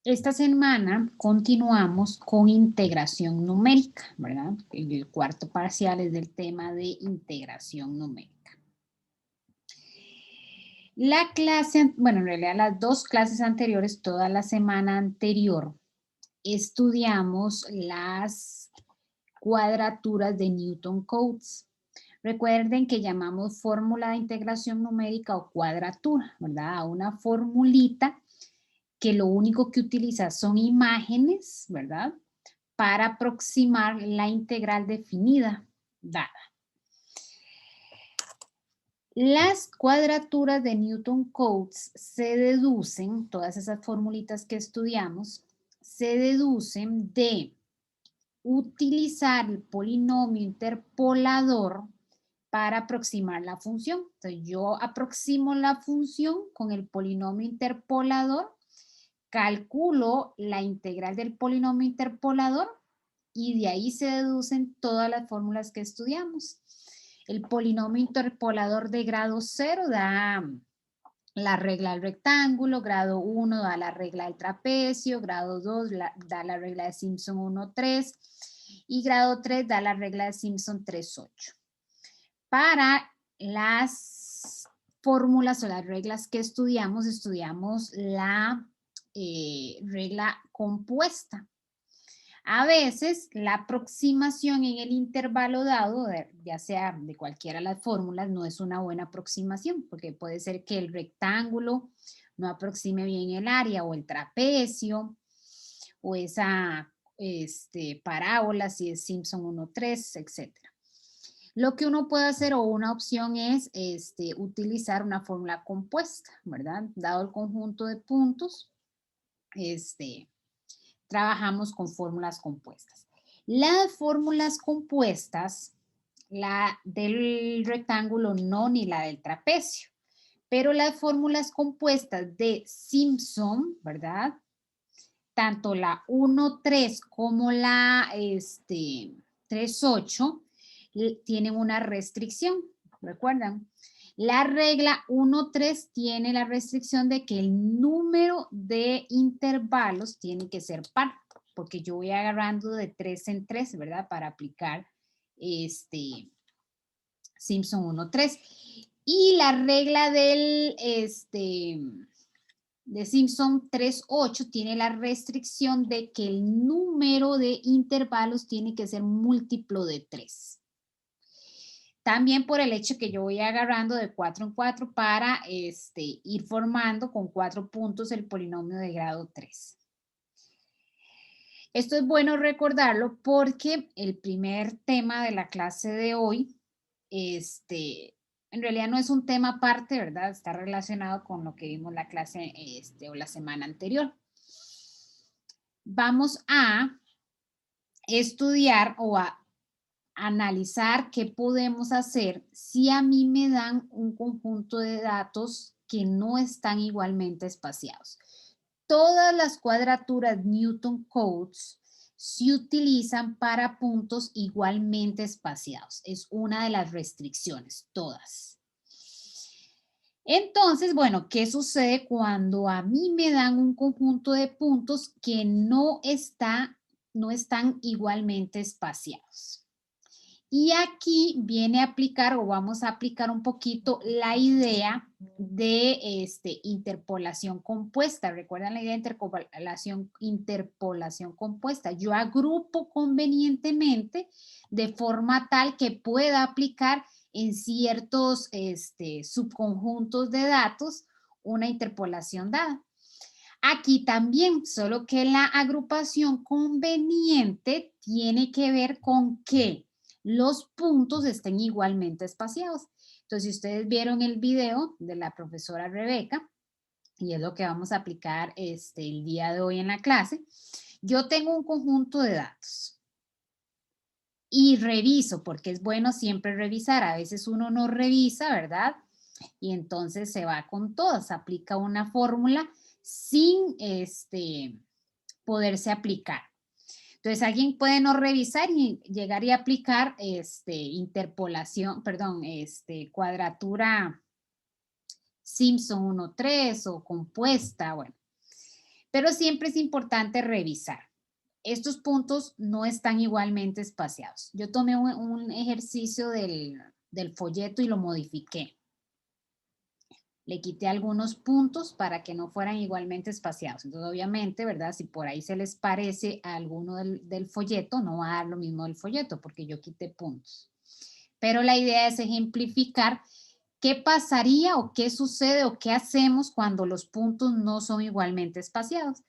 Esta semana continuamos con integración numérica, ¿verdad? El cuarto parcial es del tema de integración numérica. La clase, bueno, en realidad las dos clases anteriores, toda la semana anterior, estudiamos las cuadraturas de Newton Cotes. Recuerden que llamamos fórmula de integración numérica o cuadratura, ¿verdad? A una formulita que lo único que utiliza son imágenes, ¿verdad? Para aproximar la integral definida dada. Las cuadraturas de Newton Cotes se deducen, todas esas formulitas que estudiamos, se deducen de utilizar el polinomio interpolador para aproximar la función. Entonces, yo aproximo la función con el polinomio interpolador, calculo la integral del polinomio interpolador y de ahí se deducen todas las fórmulas que estudiamos. El polinomio interpolador de grado 0 da la regla del rectángulo, grado 1 da la regla del trapecio, grado 2 da la regla de Simpson 1,3 y grado 3 da la regla de Simpson 3,8. Para las fórmulas o las reglas que estudiamos la regla compuesta. A veces la aproximación en el intervalo dado, ya sea de cualquiera de las fórmulas, no es una buena aproximación, porque puede ser que el rectángulo no aproxime bien el área o el trapecio o esa parábola si es Simpson 1,3, etc. Lo que uno puede hacer o una opción es utilizar una fórmula compuesta, ¿verdad? Dado el conjunto de puntos, trabajamos con fórmulas compuestas. Las fórmulas compuestas, la del rectángulo no ni la del trapecio, pero las fórmulas compuestas de Simpson, ¿verdad? Tanto la 1,3 como la 3,8 tienen una restricción, ¿recuerdan? La regla 1,3 tiene la restricción de que el número de intervalos tiene que ser par, porque yo voy agarrando de 3 en 3, ¿verdad? Para aplicar Simpson 1,3. Y la regla del de Simpson 3,8 tiene la restricción de que el número de intervalos tiene que ser múltiplo de 3. También por el hecho que yo voy agarrando de 4 en 4 para ir formando con 4 puntos el polinomio de grado 3. Esto es bueno recordarlo porque el primer tema de la clase de hoy, en realidad no es un tema aparte, ¿verdad? Está relacionado con lo que vimos la clase o la semana anterior. Vamos a estudiar o a analizar qué podemos hacer si a mí me dan un conjunto de datos que no están igualmente espaciados. Todas las cuadraturas Newton Cotes se utilizan para puntos igualmente espaciados. Es una de las restricciones, todas. Entonces, bueno, ¿qué sucede cuando a mí me dan un conjunto de puntos que no están igualmente espaciados? Y aquí viene a aplicar o vamos a aplicar un poquito la idea de interpolación compuesta. ¿Recuerdan la idea de interpolación compuesta? Yo agrupo convenientemente de forma tal que pueda aplicar en ciertos subconjuntos de datos una interpolación dada. Aquí también, solo que la agrupación conveniente tiene que ver con que los puntos estén igualmente espaciados. Entonces, si ustedes vieron el video de la profesora Rebeca, y es lo que vamos a aplicar el día de hoy en la clase, yo tengo un conjunto de datos y reviso, porque es bueno siempre revisar. A veces uno no revisa, ¿verdad? Y entonces se va con todas, aplica una fórmula sin poderse aplicar. Entonces, alguien puede no revisar y llegar y aplicar interpolación, perdón, cuadratura Simpson 1,3 o compuesta, bueno. Pero siempre es importante revisar. Estos puntos no están igualmente espaciados. Yo tomé un ejercicio del folleto y lo modifiqué. Le quité algunos puntos para que no fueran igualmente espaciados. Entonces, obviamente, ¿verdad? Si por ahí se les parece a alguno del folleto, no va a dar lo mismo del folleto porque yo quité puntos. Pero la idea es ejemplificar qué pasaría o qué sucede o qué hacemos cuando los puntos no son igualmente espaciados.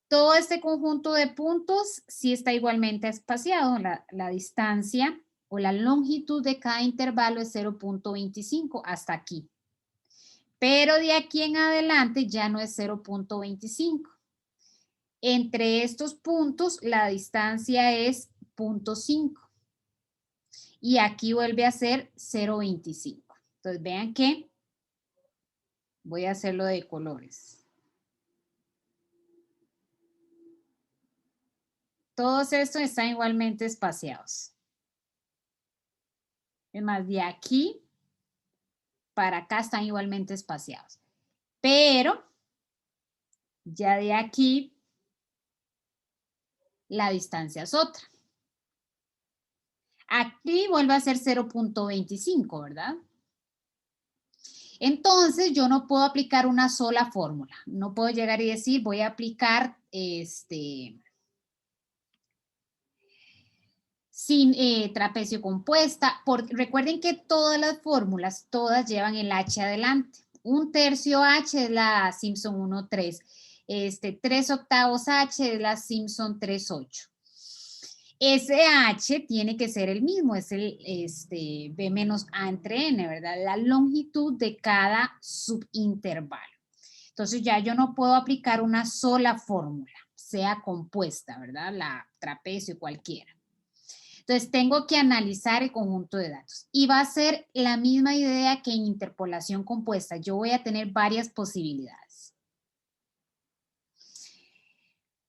Todo este conjunto de puntos sí está igualmente espaciado. La distancia o la longitud de cada intervalo es 0.25 hasta aquí. Pero de aquí en adelante ya no es 0.25. Entre estos puntos la distancia es 0.5. Y aquí vuelve a ser 0.25. Entonces vean que voy a hacerlo de colores. Todos estos están igualmente espaciados. Es más, de aquí para acá están igualmente espaciados. Pero ya de aquí la distancia es otra. Aquí vuelve a ser 0.25, ¿verdad? Entonces yo no puedo aplicar una sola fórmula. No puedo llegar y decir voy a aplicar sin trapecio compuesta. Recuerden que todas las fórmulas, todas llevan el h adelante. 1/3 h es la Simpson 1/3. 3/8 h es la Simpson 3/8. Ese h tiene que ser el mismo, es el b menos a entre n, ¿verdad? La longitud de cada subintervalo. Entonces ya yo no puedo aplicar una sola fórmula, sea compuesta, ¿verdad? La trapecio cualquiera. Entonces, tengo que analizar el conjunto de datos. Y va a ser la misma idea que en interpolación compuesta. Yo voy a tener varias posibilidades.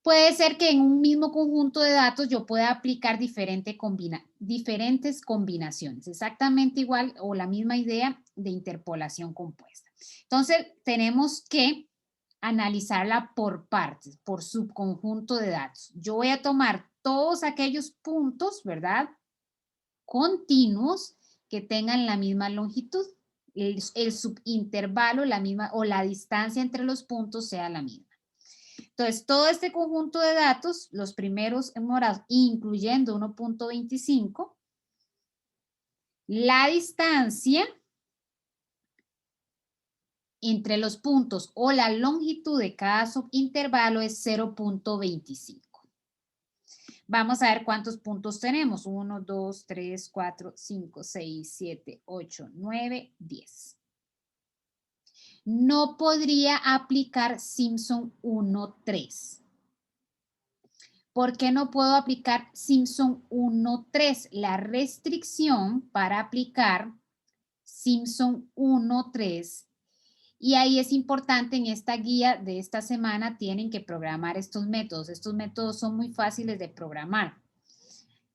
Puede ser que en un mismo conjunto de datos yo pueda aplicar diferentes combinaciones. Exactamente igual o la misma idea de interpolación compuesta. Entonces, tenemos que analizarla por partes, por subconjunto de datos. Yo voy a tomar todos aquellos puntos, ¿verdad? Continuos que tengan la misma longitud. El subintervalo, la misma, o la distancia entre los puntos sea la misma. Entonces, todo este conjunto de datos, los primeros en morados, incluyendo 1.25, la distancia entre los puntos o la longitud de cada subintervalo es 0.25. Vamos a ver cuántos puntos tenemos. 1, 2, 3, 4, 5, 6, 7, 8, 9, 10. No podría aplicar Simpson 1.3. ¿Por qué no puedo aplicar Simpson 1.3? La restricción para aplicar Simpson 1.3, y ahí es importante en esta guía de esta semana, tienen que programar estos métodos. Estos métodos son muy fáciles de programar,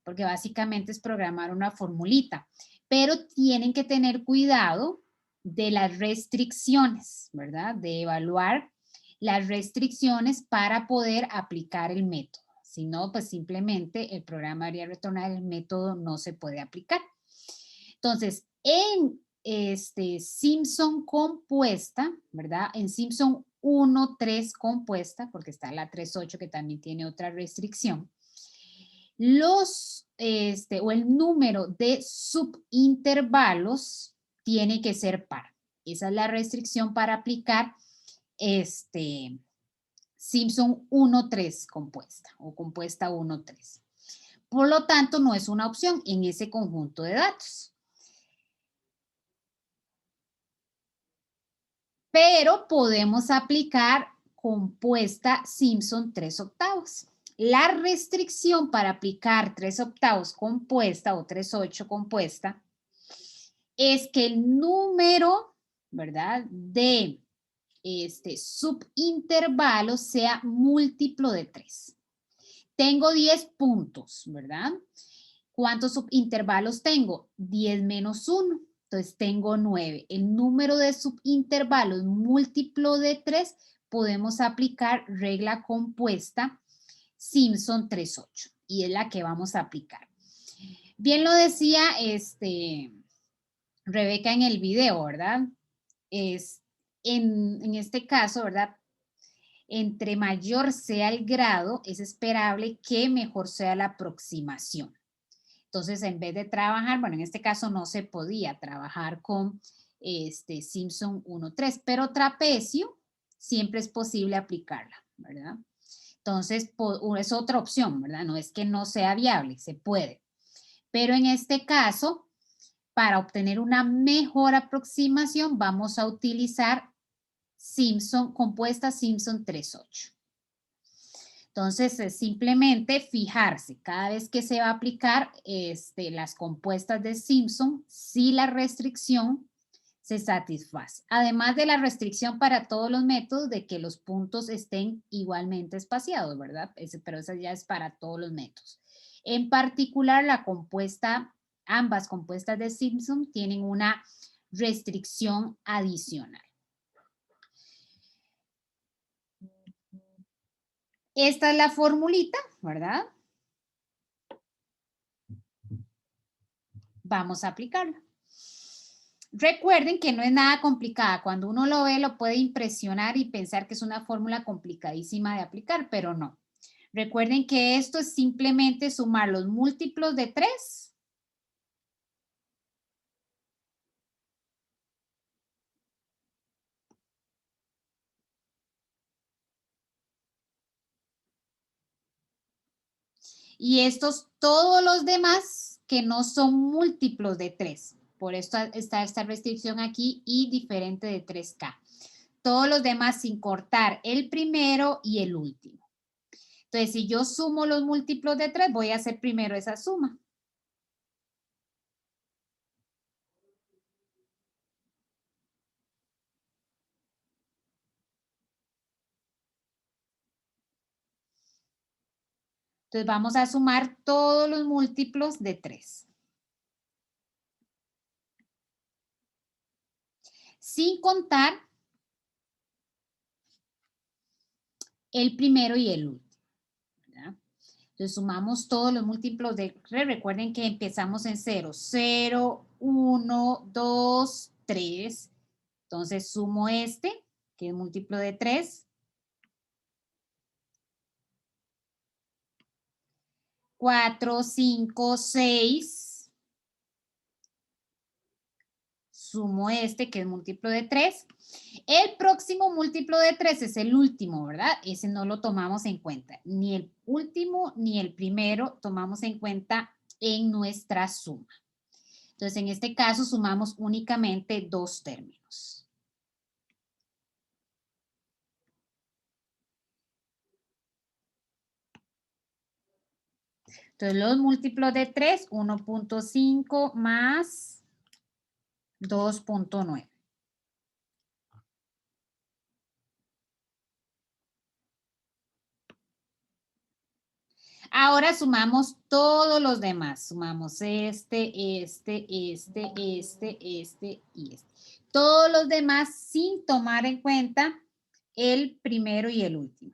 porque básicamente es programar una formulita, pero tienen que tener cuidado de las restricciones, ¿verdad? De evaluar las restricciones para poder aplicar el método. Si no, pues simplemente el programa debería retornar el método no se puede aplicar. Entonces, en Simpson compuesta, ¿verdad? En Simpson 1.3 compuesta, porque está la 3.8 que también tiene otra restricción, o el número de subintervalos tiene que ser par. Esa es la restricción para aplicar Simpson 1.3 compuesta o compuesta 1.3. Por lo tanto, no es una opción en ese conjunto de datos. Pero podemos aplicar compuesta Simpson 3/8. La restricción para aplicar 3/8 compuesta o 3/8 compuesta es que el número, ¿verdad?, de subintervalo sea múltiplo de 3. Tengo 10 puntos, ¿verdad? ¿Cuántos subintervalos tengo? 10 menos 1. Entonces tengo 9. El número de subintervalos múltiplo de 3 podemos aplicar regla compuesta Simpson 3.8 y es la que vamos a aplicar. Bien lo decía Rebeca en el video, ¿verdad? En este caso, ¿verdad? Entre mayor sea el grado, es esperable que mejor sea la aproximación. Entonces, en vez de trabajar, bueno, en este caso no se podía trabajar con Simpson 1.3, pero trapecio siempre es posible aplicarla, ¿verdad? Entonces, es otra opción, ¿verdad? No es que no sea viable, se puede. Pero en este caso, para obtener una mejor aproximación, vamos a utilizar compuesta Simpson 3.8. Entonces, es simplemente fijarse cada vez que se va a aplicar las compuestas de Simpson, si la restricción se satisface. Además de la restricción para todos los métodos de que los puntos estén igualmente espaciados, ¿verdad? Pero esa ya es para todos los métodos. En particular, ambas compuestas de Simpson tienen una restricción adicional. Esta es la formulita, ¿verdad? Vamos a aplicarla. Recuerden que no es nada complicada. Cuando uno lo ve, lo puede impresionar y pensar que es una fórmula complicadísima de aplicar, pero no. Recuerden que esto es simplemente sumar los múltiplos de 3 y todos los demás que no son múltiplos de 3. Por esto está esta restricción aquí y diferente de 3K. Todos los demás sin cortar el primero y el último. Entonces, si yo sumo los múltiplos de 3, voy a hacer primero esa suma. Entonces, vamos a sumar todos los múltiplos de 3. Sin contar el primero y el último, ¿verdad? Entonces, sumamos todos los múltiplos de 3. Recuerden que empezamos en 0. 0, 1, 2, 3. Entonces, sumo que es múltiplo de 3. 4, 5, 6. Sumo que es múltiplo de 3. El próximo múltiplo de 3 es el último, ¿verdad? Ese no lo tomamos en cuenta. Ni el último ni el primero tomamos en cuenta en nuestra suma. Entonces, en este caso, sumamos únicamente 2 términos. Entonces, los múltiplos de 3, 1.5 más 2.9. Ahora sumamos todos los demás. Sumamos y este. Todos los demás sin tomar en cuenta el primero y el último.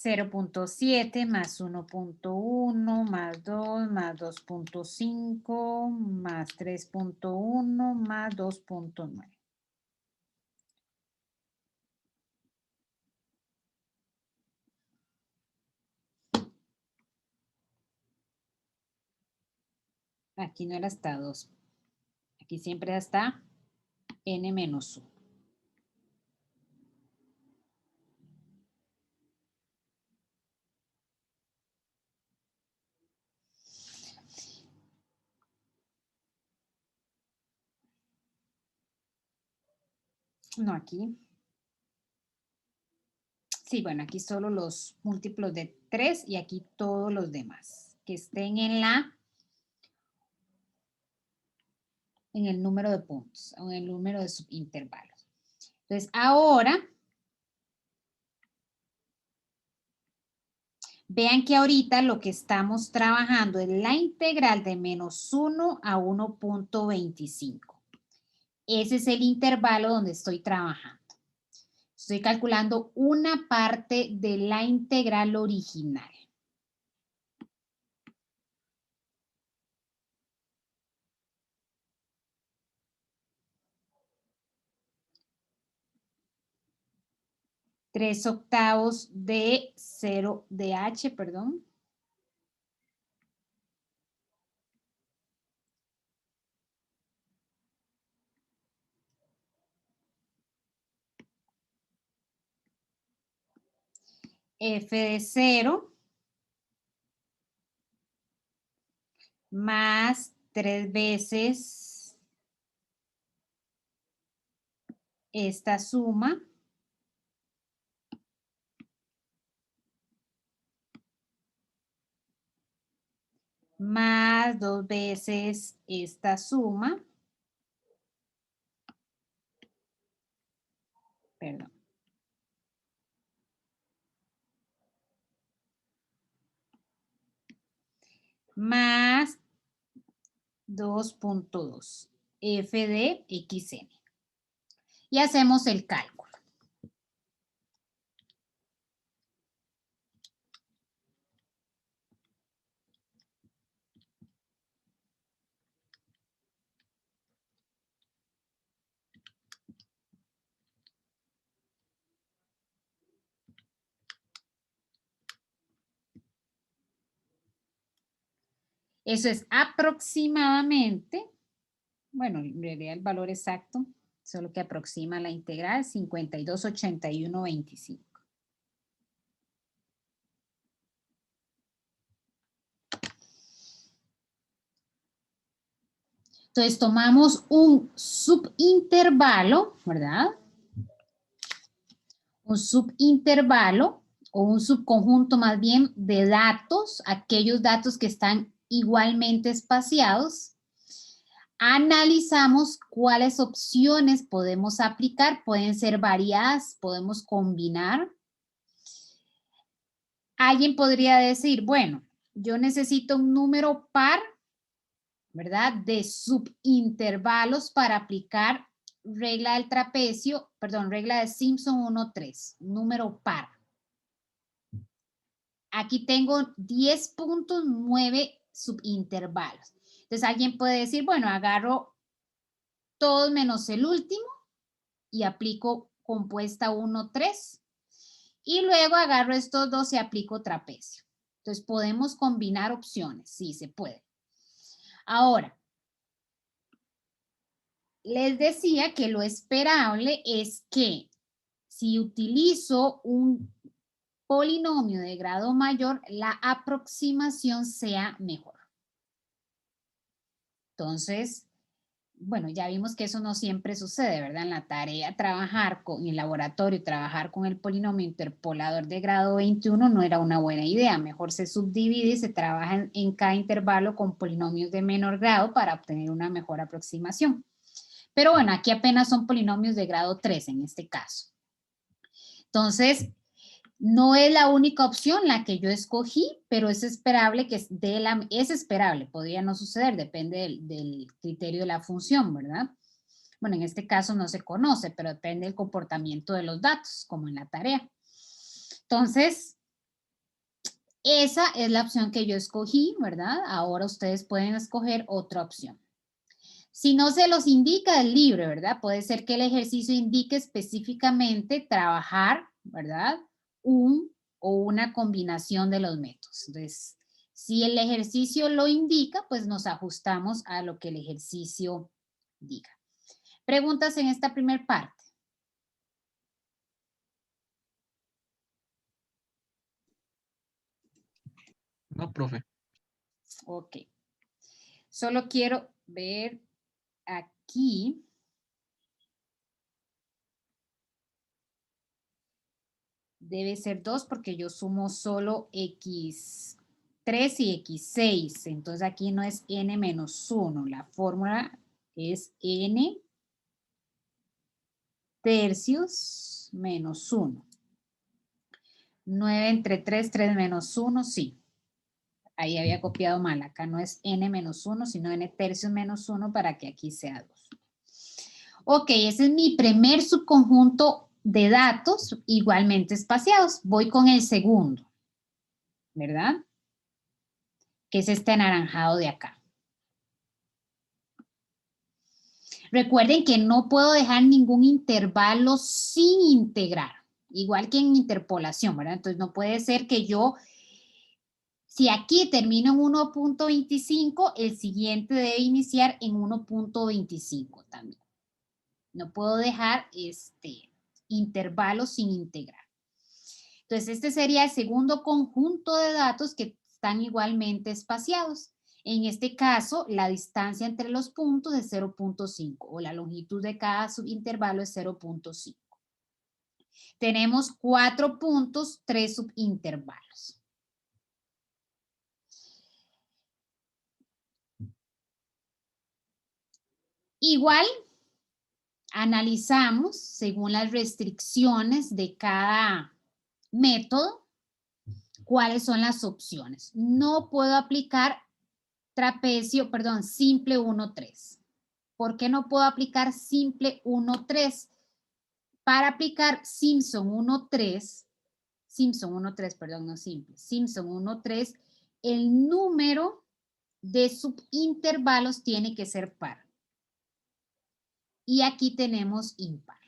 .7 más 1.1 más 2 más 2.5 más 3.1 más 2.9. Aquí no era hasta 2. Aquí siempre hasta n menos 1. No, aquí. Sí, bueno, aquí solo los múltiplos de 3 y aquí todos los demás que estén en el número de puntos o en el número de subintervalos. Entonces, ahora, vean que ahorita lo que estamos trabajando es la integral de menos 1 a 1.25. Ese es el intervalo donde estoy trabajando. Estoy calculando una parte de la integral original. Tres octavos de 0 de h, perdón. F de 0 más 3 veces esta suma más 2 veces esta suma, perdón, más 2.2 f de xn. Y hacemos el cálculo. Eso es aproximadamente, bueno, en realidad el valor exacto, solo que aproxima la integral, 5281.25. Entonces tomamos un subintervalo, ¿verdad? Un subintervalo o un subconjunto más bien de datos, aquellos datos que están igualmente espaciados. Analizamos cuáles opciones podemos aplicar, pueden ser variadas, podemos combinar. Alguien podría decir, bueno, yo necesito un número par, ¿verdad? De subintervalos para aplicar regla del trapecio, perdón, regla de Simpson 1.3, número par. Aquí tengo 10.9 subintervalos. Entonces alguien puede decir, bueno, agarro todos menos el último y aplico compuesta 1.3 y luego agarro estos dos y aplico trapecio. Entonces podemos combinar opciones, sí se puede. Ahora, les decía que lo esperable es que si utilizo un polinomio de grado mayor, la aproximación sea mejor. Entonces, bueno, ya vimos que eso no siempre sucede, ¿verdad? En la tarea, en el laboratorio, trabajar con el polinomio interpolador de grado 21 no era una buena idea. Mejor se subdivide y se trabaja en cada intervalo con polinomios de menor grado para obtener una mejor aproximación. Pero bueno, aquí apenas son polinomios de grado 3 en este caso. Entonces, no es la única opción la que yo escogí, pero es esperable que es esperable, podría no suceder, depende del criterio de la función, ¿verdad? Bueno, en este caso no se conoce, pero depende del comportamiento de los datos, como en la tarea. Entonces, esa es la opción que yo escogí, ¿verdad? Ahora ustedes pueden escoger otra opción. Si no se los indica el libro, ¿verdad? Puede ser que el ejercicio indique específicamente trabajar, ¿verdad? Un o una combinación de los métodos. Entonces, si el ejercicio lo indica, pues nos ajustamos a lo que el ejercicio diga. Preguntas en esta primera parte. No, profe. Ok. Solo quiero ver aquí. debe ser 2 porque yo sumo solo x3 y x6. Entonces aquí no es n menos 1. La fórmula es n tercios menos 1. 9 entre 3, 3 menos 1, sí. Ahí había copiado mal. Acá no es n menos 1, sino n tercios menos 1 para que aquí sea 2. Ok, ese es mi primer subconjunto de datos igualmente espaciados. Voy con el segundo, ¿verdad? Que es este anaranjado de acá. Recuerden que no puedo dejar ningún intervalo sin integrar, igual que en interpolación, ¿verdad? Entonces no puede ser que yo, si aquí termino en 1.25, el siguiente debe iniciar en 1.25 también. No puedo dejar intervalos sin integrar. Entonces, este sería el segundo conjunto de datos que están igualmente espaciados. En este caso, la distancia entre los puntos es 0.5 o la longitud de cada subintervalo es 0.5. Tenemos 4 puntos, 3 subintervalos. Igual, analizamos según las restricciones de cada método cuáles son las opciones. No puedo aplicar simple 1-3. ¿Por qué no puedo aplicar simple 1-3? Para aplicar Simpson 1-3, el número de subintervalos tiene que ser par. Y aquí tenemos impar.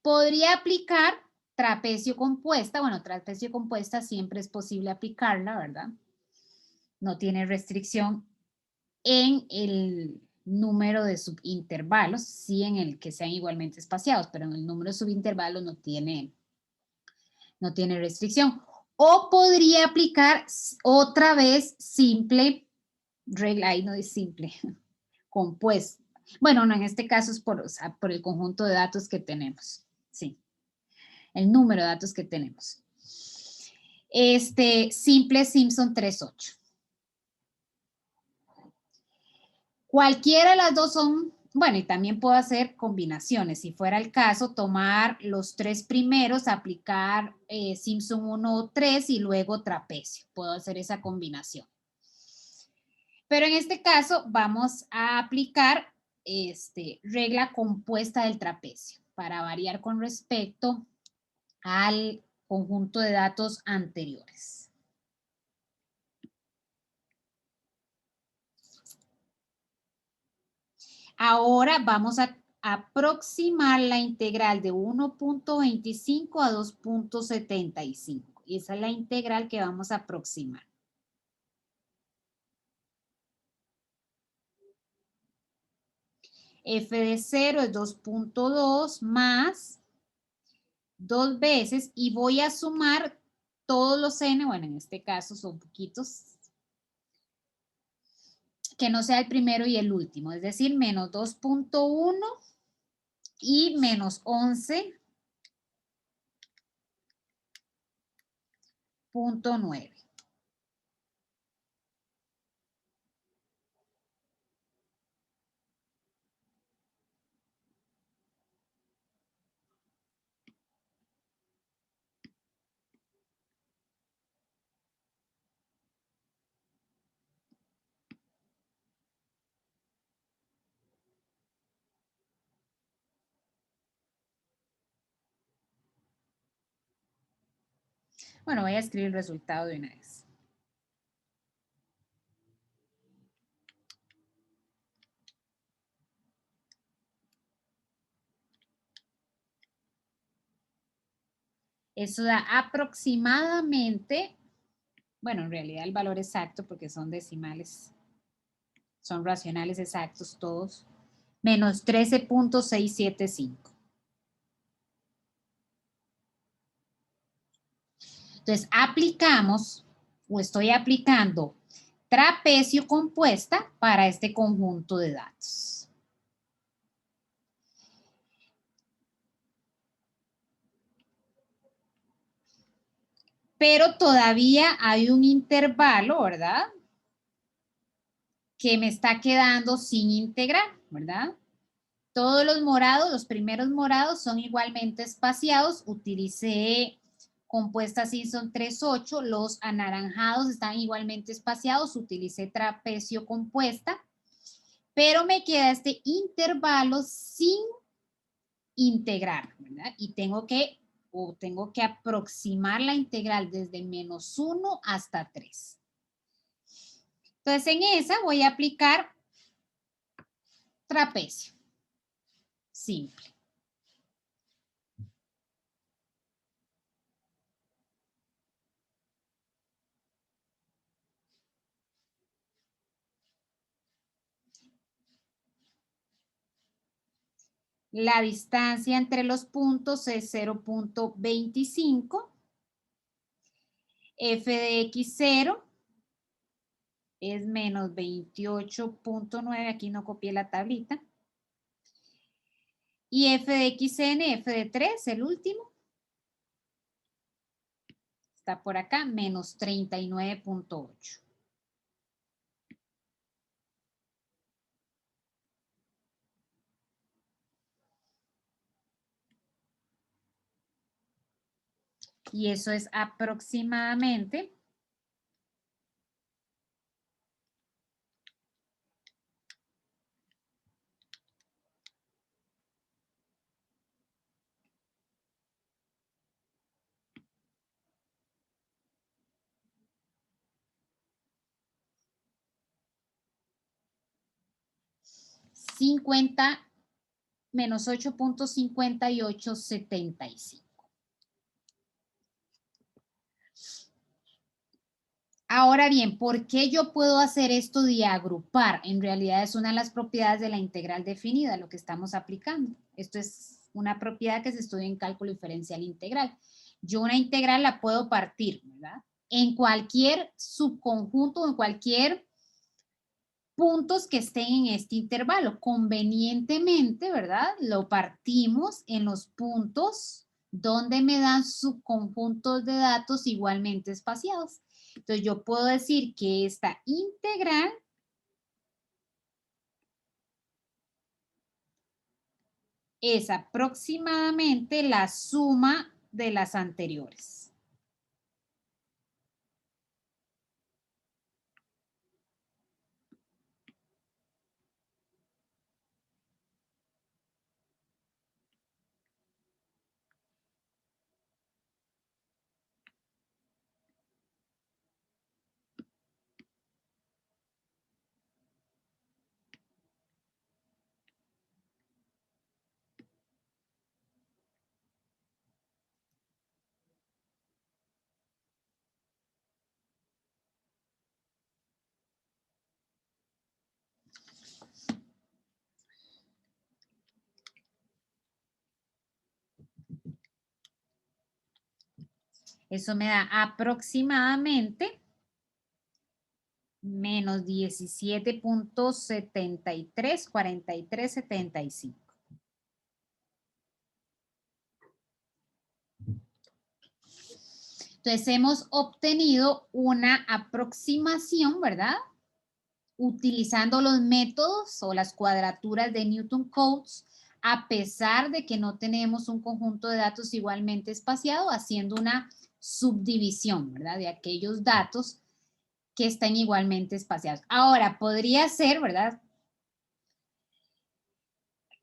Podría aplicar trapecio compuesta. Bueno, trapecio compuesta siempre es posible aplicarla, ¿verdad? No tiene restricción en el número de subintervalos, sí en el que sean igualmente espaciados, pero en el número de subintervalos no tiene restricción. O podría aplicar otra vez simple, regla, ahí no es simple, compuesta. Bueno, no, en este caso es por el conjunto de datos que tenemos, sí, el número de datos que tenemos. Simple Simpson 3.8. Cualquiera de las dos son, bueno, y también puedo hacer combinaciones. Si fuera el caso, tomar los 3 primeros, aplicar Simpson 1-3 y luego trapecio. Puedo hacer esa combinación. Pero en este caso vamos a aplicar regla compuesta del trapecio para variar con respecto al conjunto de datos anteriores. Ahora vamos a aproximar la integral de 1.25 a 2.75. Y esa es la integral que vamos a aproximar. F de 0 es 2.2 más 2 veces y voy a sumar todos los n, bueno, en este caso son poquitos, que no sea el primero y el último, es decir, menos 2.1 y menos 11.9. Bueno, voy a escribir el resultado de una vez. Eso da aproximadamente, bueno, en realidad el valor exacto porque son decimales, son racionales exactos todos, menos 13.675. Entonces, aplicamos o estoy aplicando trapecio compuesta para este conjunto de datos. pero todavía hay un intervalo, ¿verdad? Que me está quedando sin integrar, ¿verdad? Todos los morados, los primeros morados son igualmente espaciados. Utilicé compuesta Simpson 3.8. Los anaranjados están igualmente espaciados. Utilicé trapecio compuesta. Pero me queda este intervalo sin integrar, ¿verdad? Y tengo que aproximar la integral desde -1 hasta 3. Entonces, en esa voy a aplicar trapecio. Simple. La distancia entre los puntos es 0.25. F de X0 es menos 28.9. Aquí no copié la tablita. Y F de XN, F de 3, el último. Está por acá, menos 39.8. Y eso es aproximadamente menos 8.5875. Ahora bien, ¿por qué yo puedo hacer esto de agrupar? En realidad es una de las propiedades de la integral definida, lo que estamos aplicando. Esto es una propiedad que se estudia en cálculo diferencial integral. Yo una integral la puedo partir, ¿verdad? En cualquier subconjunto, en cualquier puntos que estén en este intervalo. Convenientemente, ¿verdad? Lo partimos en los puntos donde me dan subconjuntos de datos igualmente espaciados. Entonces, yo puedo decir que esta integral es aproximadamente la suma de las anteriores. Eso me da aproximadamente menos 17.734375. Entonces, hemos obtenido una aproximación, ¿verdad? Utilizando los métodos o las cuadraturas de Newton-Cotes, a pesar de que no tenemos un conjunto de datos igualmente espaciado, haciendo una subdivisión, ¿verdad? De aquellos datos que están igualmente espaciados. Ahora, podría ser, ¿verdad?,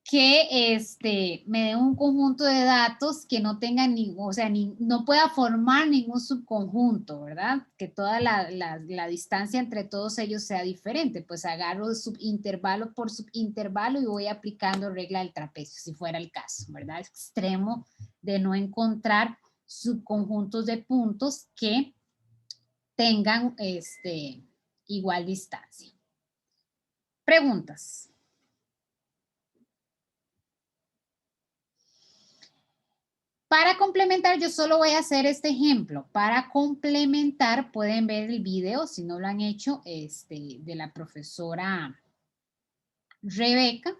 que me dé un conjunto de datos que no tenga ningún, o sea, no pueda formar ningún subconjunto, ¿verdad? Que toda la distancia entre todos ellos sea diferente. Pues agarro subintervalo por subintervalo y voy aplicando regla del trapecio, si fuera el caso, ¿verdad? Extremo de no encontrar subconjuntos de puntos que tengan igual distancia. Preguntas. Para complementar, yo solo voy a hacer este ejemplo. Para complementar, pueden ver el video, si no lo han hecho, de la profesora Rebeca,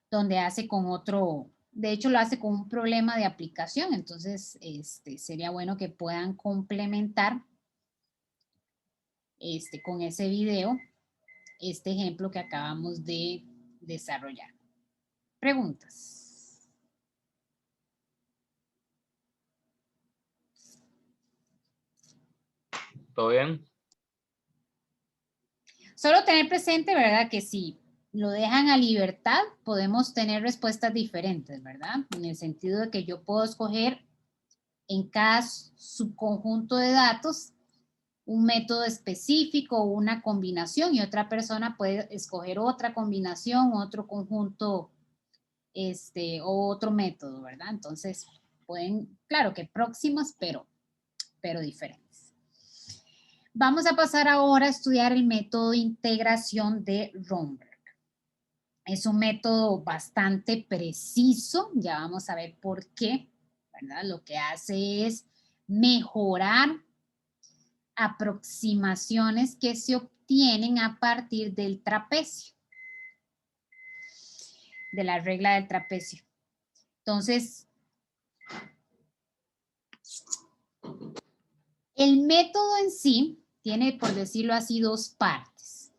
donde hace con otro De hecho, lo hace con un problema de aplicación, entonces sería bueno que puedan complementar con ese video este ejemplo que acabamos de desarrollar. Preguntas. ¿Todo bien? Solo tener presente, ¿verdad? Que si lo dejan a libertad, podemos tener respuestas diferentes, ¿verdad? En el sentido de que yo puedo escoger en cada subconjunto de datos un método específico o una combinación y otra persona puede escoger otra combinación, otro conjunto, o otro método, ¿verdad? Entonces, pueden, claro que próximas, pero diferentes. Vamos a pasar ahora a estudiar el método de integración de Romberg. Es un método bastante preciso, ya vamos a ver por qué, ¿verdad? Lo que hace es mejorar aproximaciones que se obtienen a partir del trapecio, de la regla del trapecio. Entonces, el método en sí tiene, por decirlo así, dos partes.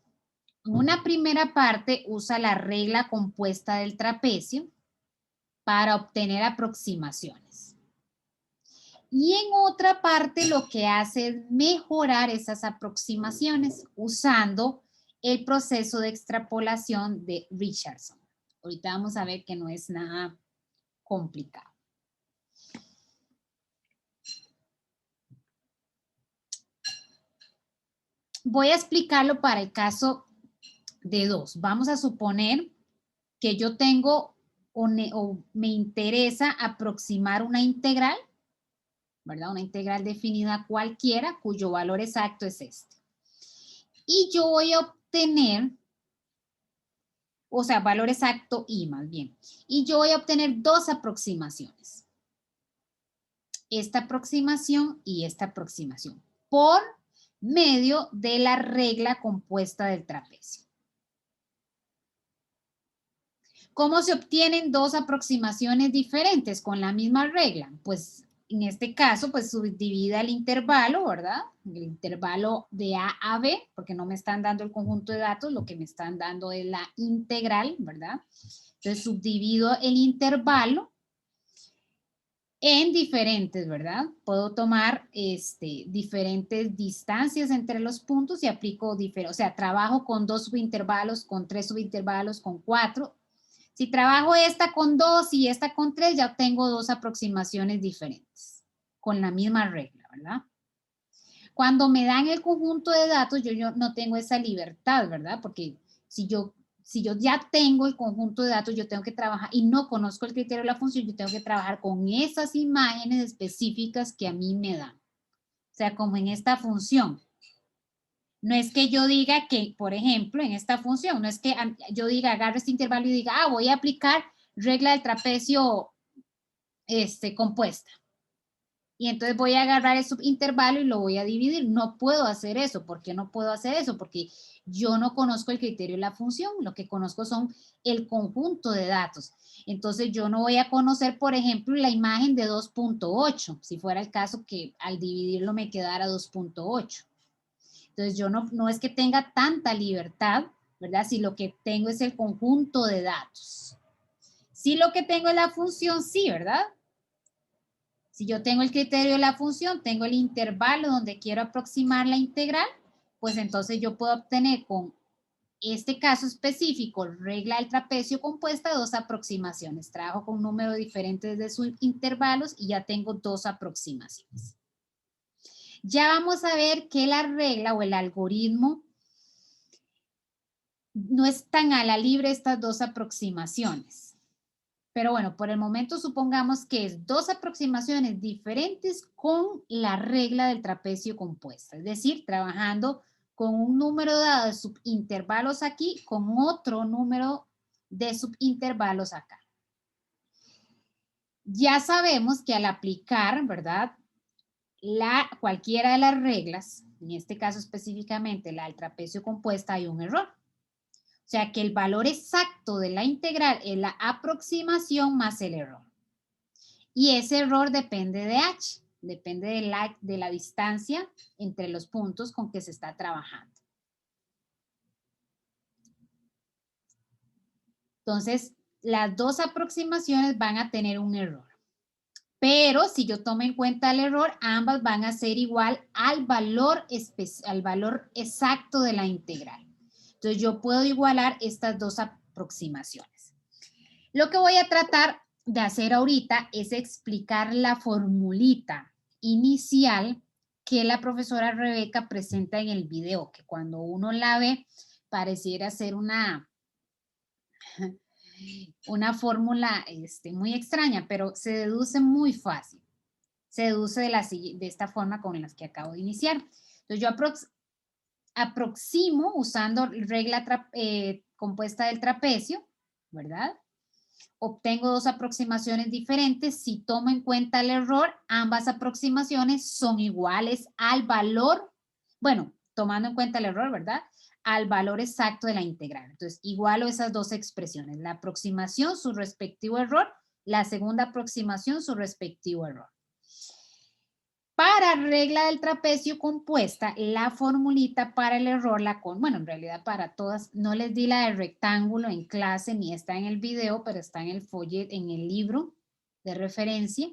Una primera parte usa la regla compuesta del trapecio para obtener aproximaciones. Y en otra parte lo que hace es mejorar esas aproximaciones usando el proceso de extrapolación de Richardson. Ahorita vamos a ver que no es nada complicado. Voy a explicarlo para el caso de 2. Vamos a suponer que yo tengo o me interesa aproximar una integral, ¿verdad? Una integral definida cualquiera cuyo valor exacto es este. Y yo voy a obtener, o sea, valor exacto y más bien. Y yo voy a obtener dos aproximaciones. Esta aproximación y esta aproximación por medio de la regla compuesta del trapecio. ¿Cómo se obtienen dos aproximaciones diferentes con la misma regla? Pues en este caso, pues subdivida el intervalo, ¿verdad? El intervalo de A a B, porque no me están dando el conjunto de datos, lo que me están dando es la integral, ¿verdad? Entonces subdivido el intervalo en diferentes, ¿verdad? Puedo tomar diferentes distancias entre los puntos y aplico o sea, trabajo con 2 subintervalos, con 3 subintervalos, con 4. Si trabajo esta con 2 y esta con 3, ya obtengo dos aproximaciones diferentes, con la misma regla, ¿verdad? Cuando me dan el conjunto de datos, yo no tengo esa libertad, ¿verdad? Porque si yo ya tengo el conjunto de datos, yo tengo que trabajar, y no conozco el criterio de la función, yo tengo que trabajar con esas imágenes específicas que a mí me dan. O sea, como en esta función. No es que yo diga que, por ejemplo, en esta función, no es que yo diga, agarro este intervalo y diga, voy a aplicar regla del trapecio compuesta. Y entonces voy a agarrar el subintervalo y lo voy a dividir. No puedo hacer eso. ¿Por qué no puedo hacer eso? Porque yo no conozco el criterio de la función. Lo que conozco son el conjunto de datos. Entonces yo no voy a conocer, por ejemplo, la imagen de 2.8, si fuera el caso que al dividirlo me quedara 2.8. Entonces yo no es que tenga tanta libertad, ¿verdad? Si lo que tengo es el conjunto de datos. Si lo que tengo es la función, sí, ¿verdad? Si yo tengo el criterio de la función, tengo el intervalo donde quiero aproximar la integral, pues entonces yo puedo obtener con este caso específico, regla del trapecio compuesta, dos aproximaciones. Trabajo con un número diferente de sus intervalos y ya tengo dos aproximaciones. Ya vamos a ver que la regla o el algoritmo no es tan a la libre estas dos aproximaciones. Pero bueno, por el momento supongamos que es dos aproximaciones diferentes con la regla del trapecio compuesta. Es decir, trabajando con un número dado de subintervalos aquí, con otro número de subintervalos acá. Ya sabemos que al aplicar, ¿verdad? Cualquiera de las reglas, en este caso específicamente la del trapecio compuesta, hay un error. O sea que el valor exacto de la integral es la aproximación más el error. Y ese error depende de h, depende de la distancia entre los puntos con que se está trabajando. Entonces, las dos aproximaciones van a tener un error. Pero si yo tomo en cuenta el error, ambas van a ser igual al valor exacto de la integral. Entonces, yo puedo igualar estas dos aproximaciones. Lo que voy a tratar de hacer ahorita es explicar la formulita inicial que la profesora Rebeca presenta en el video, que cuando uno la ve pareciera ser una fórmula muy extraña, pero se deduce muy fácil. Se deduce de esta forma con las que acabo de iniciar. Entonces yo aproximo usando regla compuesta del trapecio, ¿verdad? Obtengo dos aproximaciones diferentes. Si tomo en cuenta el error, ambas aproximaciones son iguales al valor, bueno, tomando en cuenta el error, ¿verdad? Al valor exacto de la integral. Entonces, igualo esas dos expresiones. La aproximación, su respectivo error. La segunda aproximación, su respectivo error. Para regla del trapecio compuesta, la formulita para el error, bueno, en realidad para todas, no les di la de rectángulo en clase ni está en el video, pero está en el folleto, en el libro de referencia,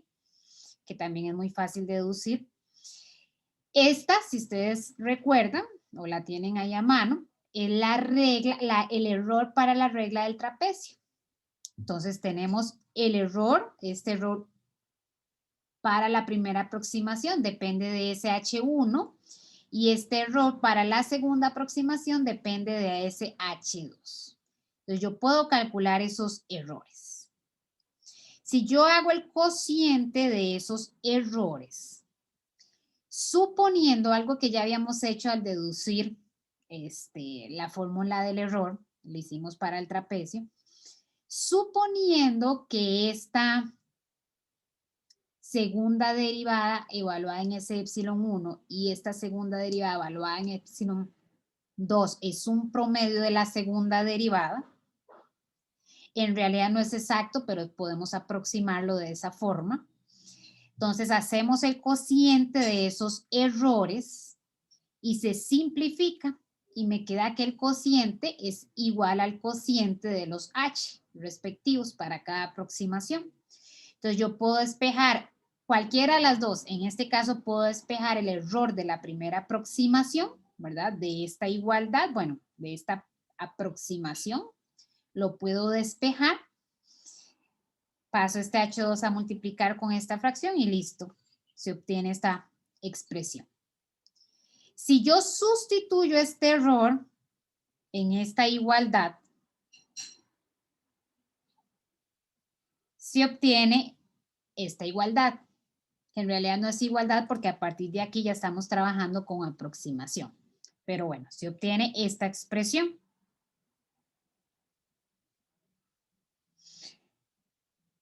que también es muy fácil de deducir. Esta, si ustedes recuerdan o la tienen ahí a mano, es el error para la regla del trapecio. Entonces tenemos el error, este error para la primera aproximación depende de ese H1 y este error para la segunda aproximación depende de ese H2. Entonces yo puedo calcular esos errores. Si yo hago el cociente de esos errores, suponiendo algo que ya habíamos hecho al deducir la fórmula del error, lo hicimos para el trapecio, suponiendo que esta segunda derivada evaluada en ese epsilon 1 y esta segunda derivada evaluada en epsilon 2 es un promedio de la segunda derivada. En realidad no es exacto, pero podemos aproximarlo de esa forma. Entonces hacemos el cociente de esos errores y se simplifica y me queda que el cociente es igual al cociente de los h respectivos para cada aproximación. Entonces yo puedo despejar cualquiera de las dos. En este caso puedo despejar el error de la primera aproximación, ¿verdad? De esta igualdad, bueno, de esta aproximación. Lo puedo despejar. Paso este H2 a multiplicar con esta fracción y listo. Se obtiene esta expresión. Si yo sustituyo este error en esta igualdad, se obtiene esta igualdad. En realidad no es igualdad porque a partir de aquí ya estamos trabajando con aproximación. Pero bueno, se obtiene esta expresión.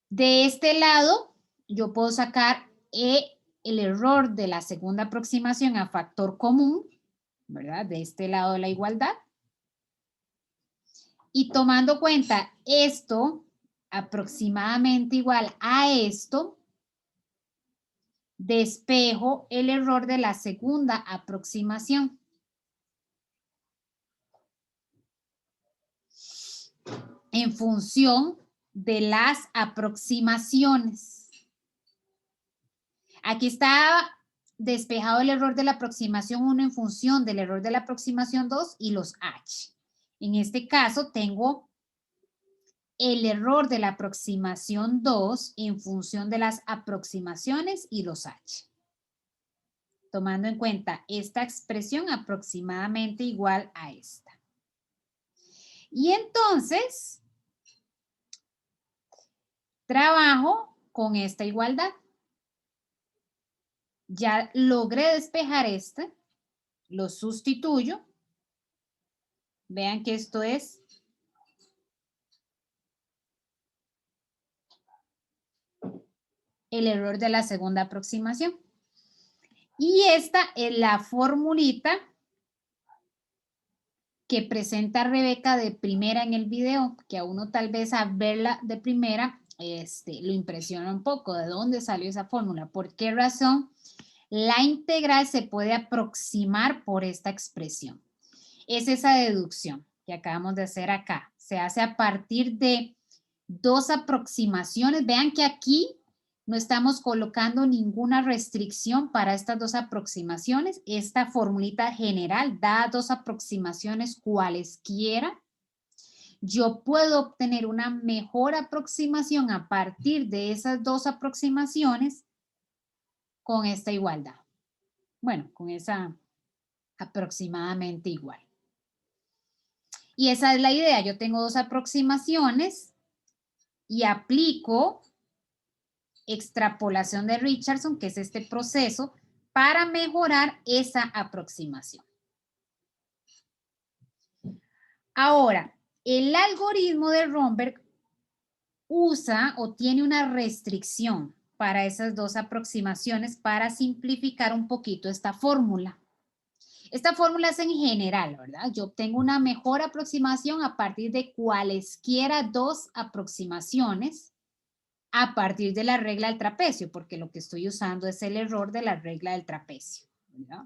De este lado, yo puedo sacar el error de la segunda aproximación a factor común, ¿verdad? De este lado de la igualdad. Y tomando cuenta esto aproximadamente igual a esto, despejo el error de la segunda aproximación. En función de las aproximaciones. Aquí está despejado el error de la aproximación 1 en función del error de la aproximación 2 y los h. En este caso tengo el error de la aproximación 2 en función de las aproximaciones y los h. Tomando en cuenta esta expresión aproximadamente igual a esta. Y entonces, trabajo con esta igualdad. Ya logré despejar este, lo sustituyo. Vean que esto es el error de la segunda aproximación. Y esta es la formulita que presenta Rebeca de primera en el video, que a uno tal vez a verla de primera lo impresiona un poco. ¿De dónde salió esa fórmula? ¿Por qué razón? La integral se puede aproximar por esta expresión. Es esa deducción que acabamos de hacer acá. Se hace a partir de dos aproximaciones. Vean que aquí no estamos colocando ninguna restricción para estas dos aproximaciones. Esta formulita general da dos aproximaciones cualesquiera. Yo puedo obtener una mejor aproximación a partir de esas dos aproximaciones con esta igualdad. Bueno, con esa aproximadamente igual. Y esa es la idea. Yo tengo dos aproximaciones y aplico extrapolación de Richardson, que es este proceso, para mejorar esa aproximación. Ahora, el algoritmo de Romberg usa o tiene una restricción para esas dos aproximaciones para simplificar un poquito esta fórmula. Esta fórmula es en general, ¿verdad? Yo obtengo una mejor aproximación a partir de cualesquiera dos aproximaciones a partir de la regla del trapecio, porque lo que estoy usando es el error de la regla del trapecio, ¿verdad?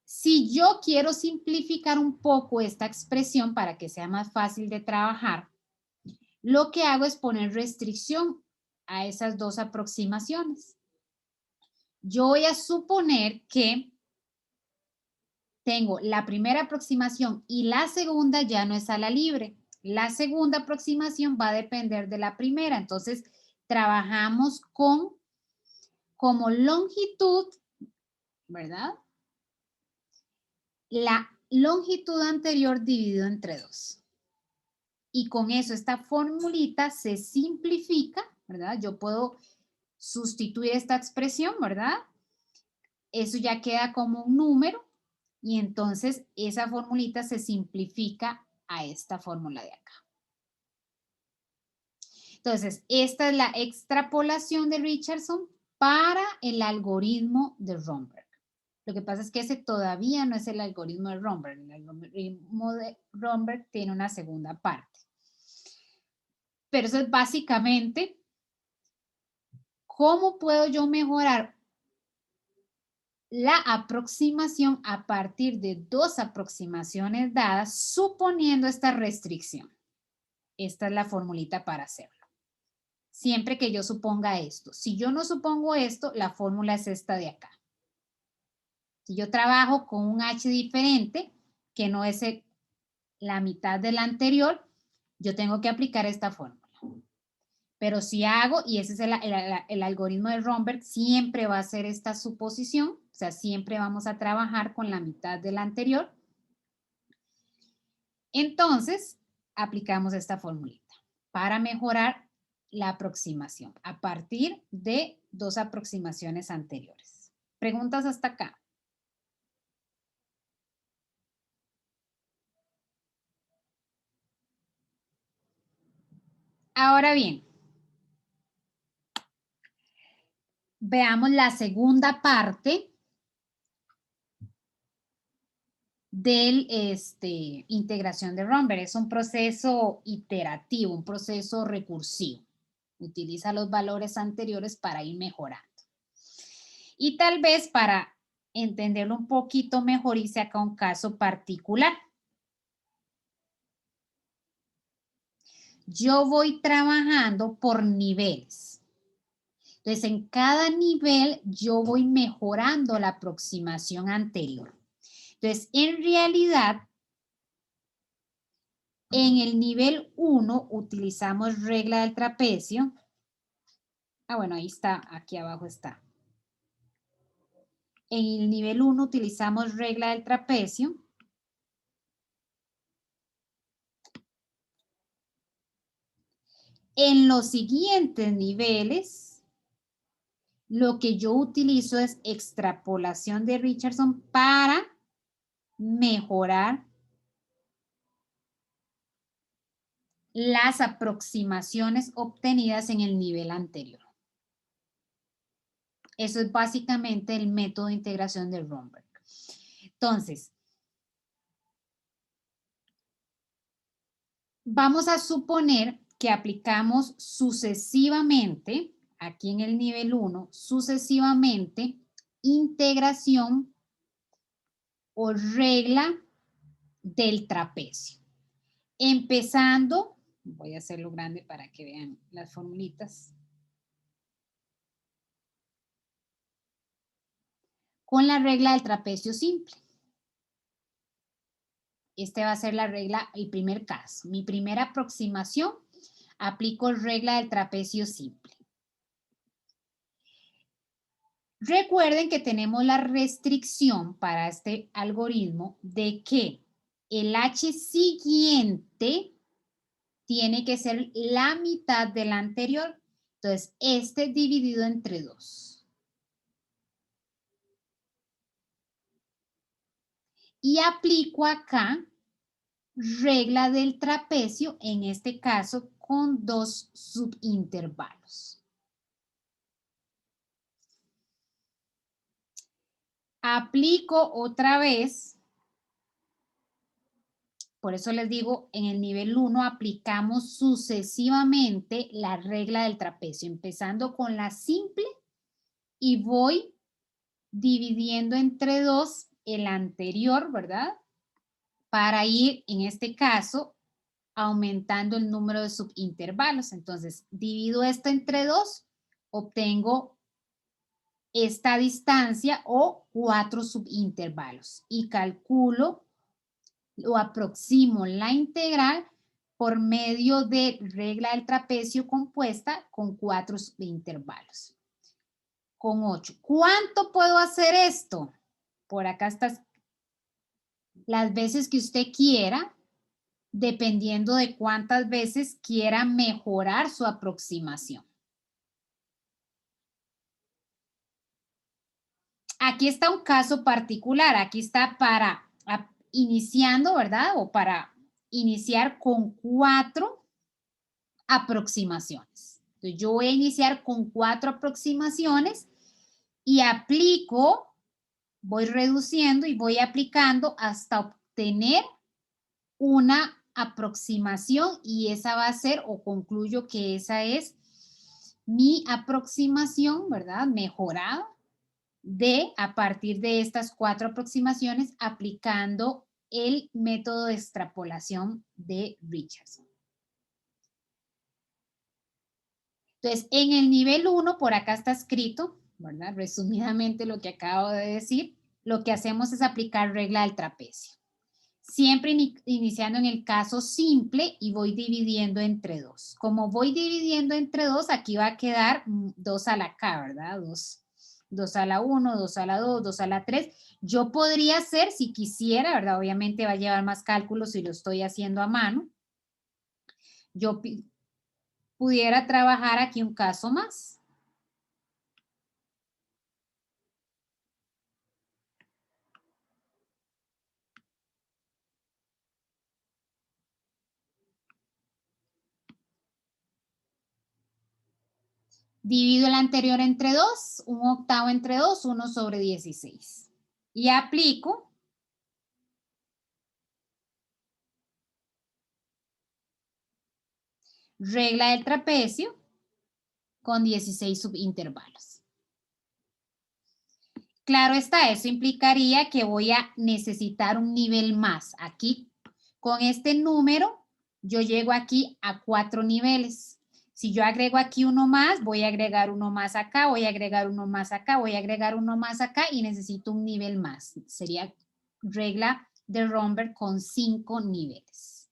Si yo quiero simplificar un poco esta expresión para que sea más fácil de trabajar, lo que hago es poner restricción a esas dos aproximaciones. Yo voy a suponer que tengo la primera aproximación y la segunda ya no es a la libre. La segunda aproximación va a depender de la primera. Entonces, trabajamos como longitud, ¿verdad? La longitud anterior dividido entre 2. Y con eso esta formulita se simplifica, ¿verdad? Yo puedo sustituir esta expresión, ¿verdad? Eso ya queda como un número y entonces esa formulita se simplifica a esta fórmula de acá. Entonces, esta es la extrapolación de Richardson para el algoritmo de Romberg. Lo que pasa es que ese todavía no es el algoritmo de Romberg. El algoritmo de Romberg tiene una segunda parte. Pero eso es básicamente cómo puedo yo mejorar la aproximación a partir de dos aproximaciones dadas, suponiendo esta restricción. Esta es la formulita para hacerlo. Siempre que yo suponga esto. Si yo no supongo esto, la fórmula es esta de acá. Si yo trabajo con un H diferente, que no es la mitad del anterior, yo tengo que aplicar esta fórmula. Pero si hago, y ese es el algoritmo de Romberg, siempre va a ser esta suposición, o sea, siempre vamos a trabajar con la mitad del anterior. Entonces, aplicamos esta formulita para mejorar la aproximación a partir de dos aproximaciones anteriores. ¿Preguntas hasta acá? Ahora bien, veamos la segunda parte de integración de Romberg. Es un proceso iterativo, un proceso recursivo. Utiliza los valores anteriores para ir mejorando. Y tal vez para entenderlo un poquito mejor, hice acá un caso particular. Yo voy trabajando por niveles. Entonces, en cada nivel yo voy mejorando la aproximación anterior. Entonces, en realidad, en el nivel 1 utilizamos regla del trapecio. Ah, bueno, ahí está, aquí abajo está. En el nivel 1 utilizamos regla del trapecio. En los siguientes niveles, lo que yo utilizo es extrapolación de Richardson para mejorar las aproximaciones obtenidas en el nivel anterior. Eso es básicamente el método de integración de Romberg. Entonces, vamos a suponer que aplicamos sucesivamente, aquí en el nivel 1, sucesivamente, integración o regla del trapecio. Empezando, voy a hacerlo grande para que vean las formulitas, con la regla del trapecio simple. Este va a ser la regla, el primer caso. Mi primera aproximación, aplico regla del trapecio simple. Recuerden que tenemos la restricción para este algoritmo de que el H siguiente tiene que ser la mitad del anterior. Entonces, este dividido entre 2. Y aplico acá regla del trapecio, en este caso, con 2 subintervalos. Aplico otra vez, por eso les digo, en el nivel 1 aplicamos sucesivamente la regla del trapecio, empezando con la simple y voy dividiendo entre 2 el anterior, ¿verdad? Para ir, en este caso, aumentando el número de subintervalos. Entonces, divido esto entre 2, obtengo esta distancia o 4 subintervalos y calculo o aproximo la integral por medio de regla del trapecio compuesta con 4 subintervalos. Con 8. ¿Cuánto puedo hacer esto? Por acá está las veces que usted quiera, dependiendo de cuántas veces quiera mejorar su aproximación. Aquí está un caso particular, aquí está para iniciando, ¿verdad? O para iniciar con 4 aproximaciones. Entonces, yo voy a iniciar con 4 aproximaciones y aplico, voy reduciendo y voy aplicando hasta obtener una aproximación y esa va a ser, o concluyo que esa es mi aproximación, ¿verdad? Mejorada de a partir de estas 4 aproximaciones aplicando el método de extrapolación de Richardson. Entonces, en el nivel 1, por acá está escrito, ¿verdad? Resumidamente lo que acabo de decir, lo que hacemos es aplicar regla del trapecio. Siempre iniciando en el caso simple y voy dividiendo entre 2. Como voy dividiendo entre 2, aquí va a quedar 2 a la K, ¿verdad? 2 a la 1, 2 a la 2, 2 a la 3. Yo podría hacer, si quisiera, ¿verdad? Obviamente va a llevar más cálculos si lo estoy haciendo a mano. Yo pudiera trabajar aquí un caso más. Divido el anterior entre 2, un octavo entre 2, 1 sobre 16. Y aplico regla del trapecio con 16 subintervalos. Claro está, eso implicaría que voy a necesitar un nivel más. Aquí, con este número, yo llego aquí a 4 niveles. Si yo agrego aquí uno más, voy a agregar uno más acá, voy a agregar uno más acá, voy a agregar uno más acá y necesito un nivel más. Sería regla de Romberg con 5 niveles.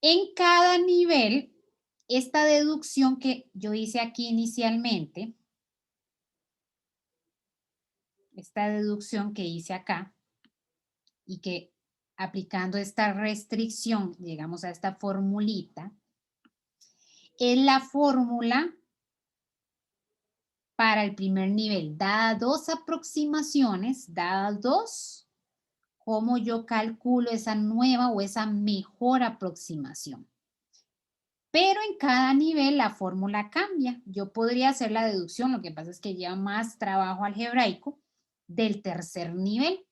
En cada nivel, esta deducción que yo hice aquí inicialmente, esta deducción que hice acá y que aplicando esta restricción llegamos a esta formulita, es la fórmula para el primer nivel. Dadas 2 aproximaciones, dadas 2, ¿cómo yo calculo esa nueva o esa mejor aproximación? Pero en cada nivel la fórmula cambia. Yo podría hacer la deducción, lo que pasa es que lleva más trabajo algebraico. del tercer nivel.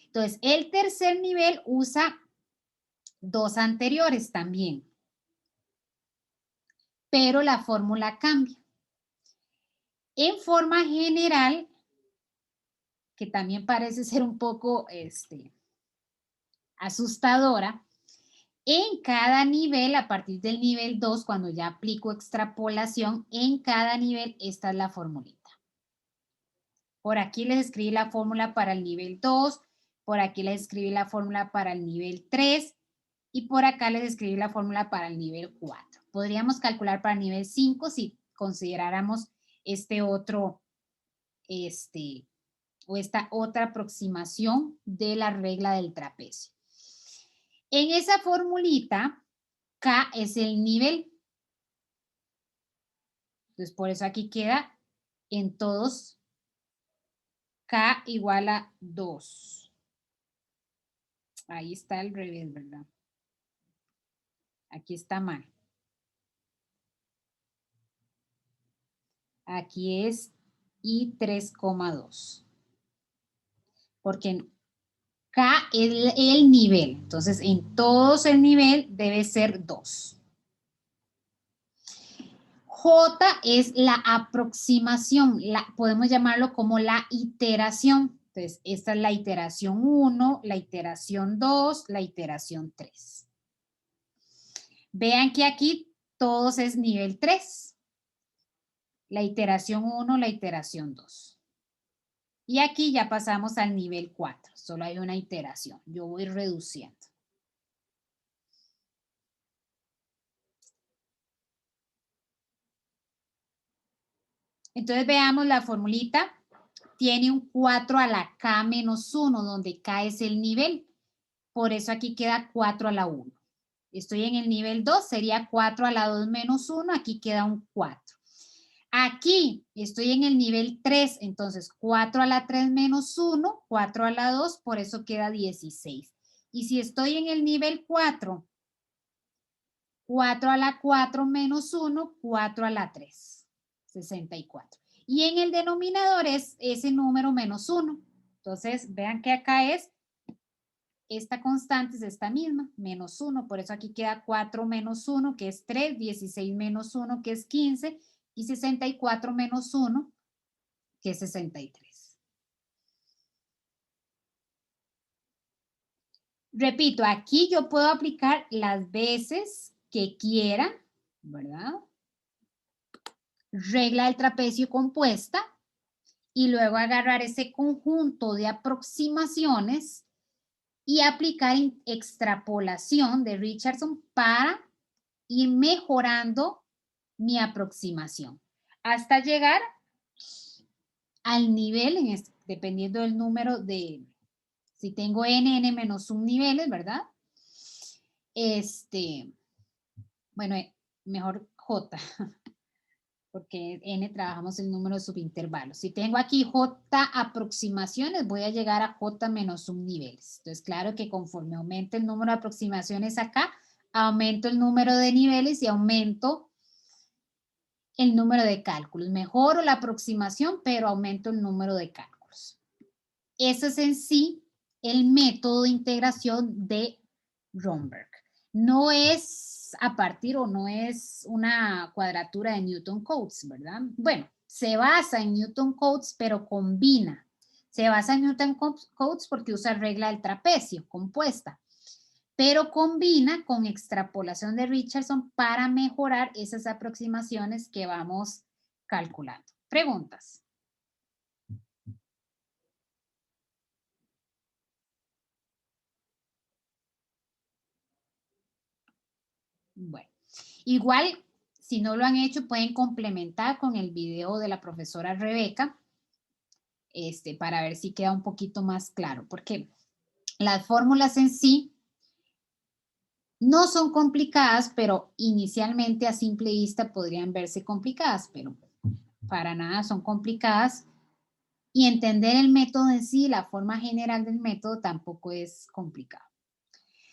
Entonces, el tercer nivel usa dos anteriores también, pero la fórmula cambia. En forma general, que también parece ser un poco asustadora, en cada nivel, a partir del nivel 2, cuando ya aplico extrapolación, en cada nivel esta es la formulita. Por aquí les escribí la fórmula para el nivel 2, por aquí les escribí la fórmula para el nivel 3 y por acá les escribí la fórmula para el nivel 4. Podríamos calcular para el nivel 5 si consideráramos o esta otra aproximación de la regla del trapecio. En esa formulita, K es el nivel. Entonces, por eso aquí queda en todos K igual a 2. Ahí está al revés, ¿verdad? Aquí está mal. Aquí es I 3,2. Porque K es el nivel. Entonces, en todos el nivel debe ser 2. J es la aproximación. Podemos llamarlo como la iteración. Entonces, esta es la iteración 1, la iteración 2, la iteración 3. Vean que aquí todos es nivel 3. La iteración 1, la iteración 2. Y aquí ya pasamos al nivel 4. Solo hay una iteración. Yo voy reduciendo. Entonces veamos la formulita. Tiene un 4 a la K menos 1, donde K es el nivel. Por eso aquí queda 4 a la 1. Estoy en el nivel 2, sería 4 a la 2 menos 1. Aquí queda un 4. Aquí estoy en el nivel 3, entonces 4 a la 3 menos 1, 4 a la 2, por eso queda 16. Y si estoy en el nivel 4, 4 a la 4 menos 1, 4 a la 3, 64. Y en el denominador es ese número menos 1. Entonces, vean que acá es, esta constante es esta misma, menos 1. Por eso aquí queda 4 menos 1, que es 3, 16 menos 1, que es 15, y 64 menos 1, que es 63. Repito, aquí yo puedo aplicar las veces que quiera, ¿verdad? Regla del trapecio compuesta y luego agarrar ese conjunto de aproximaciones y aplicar extrapolación de Richardson para ir mejorando mi aproximación hasta llegar al nivel, dependiendo del número de, si tengo n menos 1 niveles, ¿verdad? Bueno, mejor J, porque n trabajamos el número de subintervalos. Si tengo aquí J aproximaciones, voy a llegar a J menos 1 niveles. Entonces, claro que conforme aumente el número de aproximaciones acá, aumento el número de niveles y aumento el número de cálculos. Mejoro la aproximación, pero aumento el número de cálculos. Eso es en sí el método de integración de Romberg. No es a partir o no es una cuadratura de Newton-Cotes, ¿verdad? Bueno, se basa en Newton-Cotes, pero combina. Se basa en Newton-Cotes porque usa regla del trapecio compuesta, pero combina con extrapolación de Richardson para mejorar esas aproximaciones que vamos calculando. ¿Preguntas? Bueno, igual, si no lo han hecho, pueden complementar con el video de la profesora Rebeca, para ver si queda un poquito más claro, porque las fórmulas en sí no son complicadas, pero inicialmente a simple vista podrían verse complicadas, pero para nada son complicadas. Y entender el método en sí, la forma general del método, tampoco es complicado.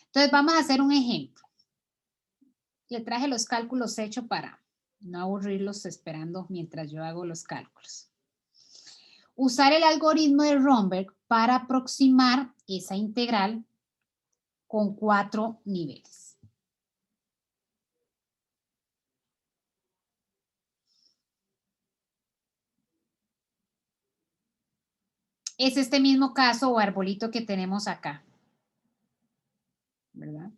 Entonces, vamos a hacer un ejemplo. Le traje los cálculos hechos para no aburrirlos esperando mientras yo hago los cálculos. Usar el algoritmo de Romberg para aproximar esa integral con 4 niveles. Es este mismo caso o arbolito que tenemos acá, ¿verdad?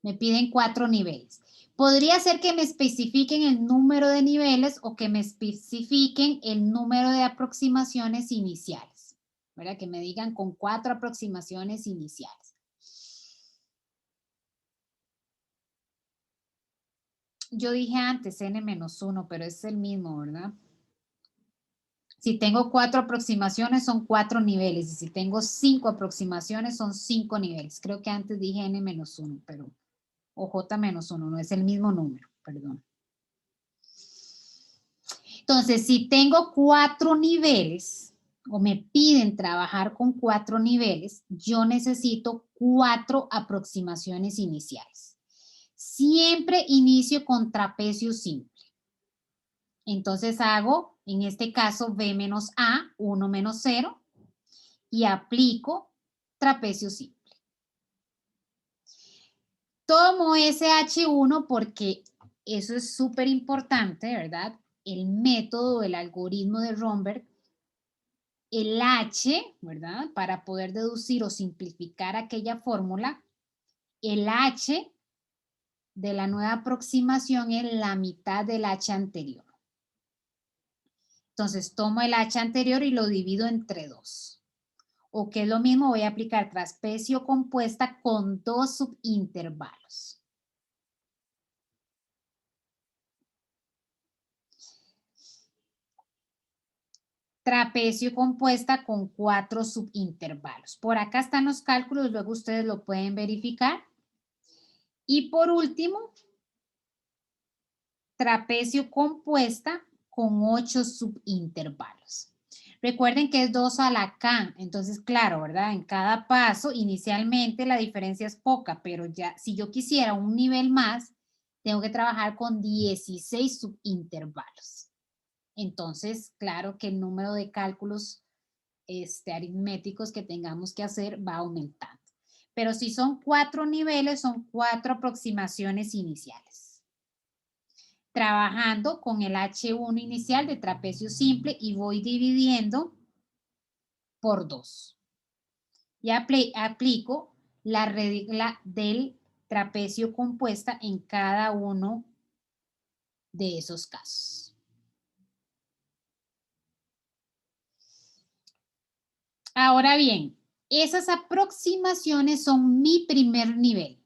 Me piden 4 niveles. Podría ser que me especifiquen el número de niveles o que me especifiquen el número de aproximaciones iniciales, ¿verdad? Que me digan con 4 aproximaciones iniciales. Yo dije antes n-1, pero es el mismo, ¿verdad? Si tengo 4 aproximaciones son 4 niveles y si tengo 5 aproximaciones son 5 niveles. Creo que antes dije n-1, pero o j-1, no es el mismo número, perdón. Entonces, si tengo 4 niveles o me piden trabajar con 4 niveles, yo necesito 4 aproximaciones iniciales. Siempre inicio con trapecio simple. Entonces hago, en este caso, b menos a, 1 menos 0, y aplico trapecio simple. Tomo SH1 porque eso es súper importante, ¿verdad? El método, el algoritmo de Romberg, el H, ¿verdad? Para poder deducir o simplificar aquella fórmula, el H de la nueva aproximación es la mitad del H anterior. Entonces tomo el H anterior y lo divido entre 2. O que es lo mismo, voy a aplicar trapecio compuesta con 2 subintervalos. Trapecio compuesta con 4 subintervalos. Por acá están los cálculos, luego ustedes lo pueden verificar. Y por último, trapecio compuesta con 8 subintervalos. Recuerden que es 2 a la K, entonces claro, ¿verdad? En cada paso, inicialmente la diferencia es poca, pero ya si yo quisiera un nivel más, tengo que trabajar con 16 subintervalos. Entonces, claro que el número de cálculos aritméticos que tengamos que hacer va aumentando. Pero si son 4 niveles, son 4 aproximaciones iniciales. Trabajando con el H1 inicial de trapecio simple y voy dividiendo por 2. Y aplico la regla del trapecio compuesta en cada uno de esos casos. Ahora bien, esas aproximaciones son mi primer nivel.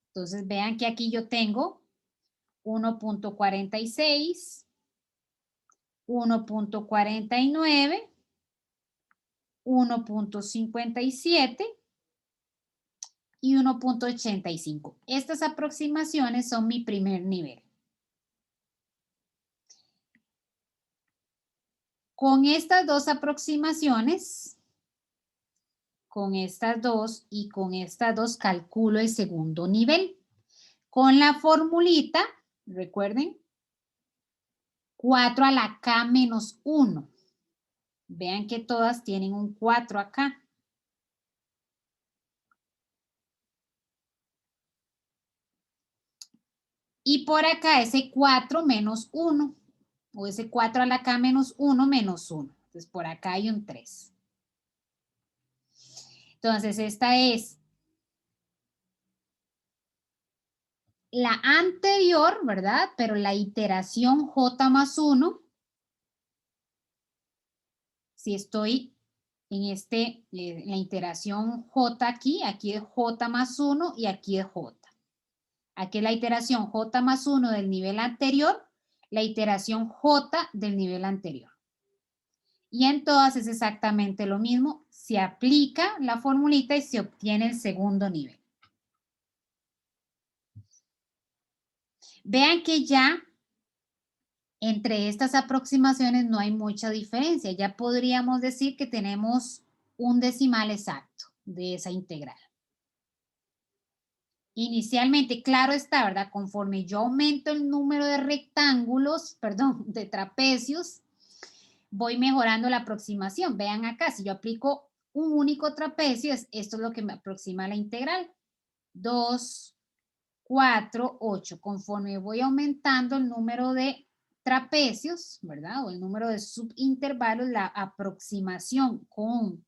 Entonces vean que aquí yo tengo 1.46, 1.49, 1.57 y 1.85. Estas aproximaciones son mi primer nivel. Con estas dos aproximaciones, con estas dos y con estas dos calculo el segundo nivel. Con la formulita, recuerden, 4 a la K menos 1. Vean que todas tienen un 4 acá. Y por acá ese 4 menos 1. O ese 4 a la K menos 1 menos 1. Entonces por acá hay un 3. Entonces esta es la anterior, ¿verdad? Pero la iteración J más 1. Si estoy en la iteración J aquí es J más 1 y aquí es J. Aquí es la iteración J más 1 del nivel anterior, la iteración J del nivel anterior. Y en todas es exactamente lo mismo. Se aplica la formulita y se obtiene el segundo nivel. Vean que ya entre estas aproximaciones no hay mucha diferencia. Ya podríamos decir que tenemos un decimal exacto de esa integral. Inicialmente, claro está, ¿verdad? Conforme yo aumento el número de rectángulos, perdón, de trapecios, voy mejorando la aproximación. Vean acá, si yo aplico un único trapecio, esto es lo que me aproxima la integral. 2, 4, 8. Conforme voy aumentando el número de trapecios, ¿verdad? O el número de subintervalos, la aproximación con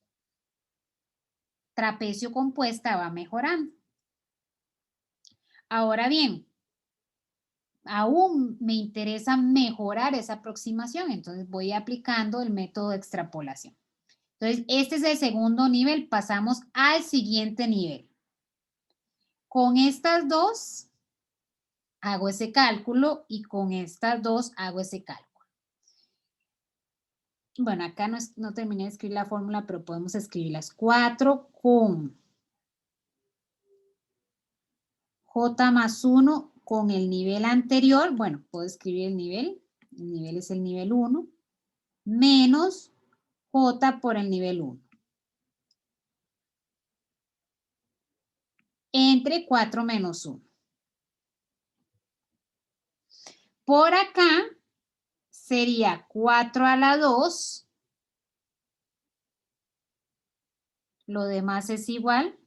trapecio compuesta va mejorando. Ahora bien, aún me interesa mejorar esa aproximación, entonces voy aplicando el método de extrapolación. Entonces, este es el segundo nivel, pasamos al siguiente nivel. Con estas dos hago ese cálculo y con estas dos hago ese cálculo. Bueno, acá no terminé de escribir la fórmula, pero podemos escribir las 4 con J más 1 con el nivel anterior. Bueno, puedo escribir el nivel es el nivel 1, menos J por el nivel 1. Entre 4 menos 1. Por acá sería 4 a la 2. Lo demás es igual.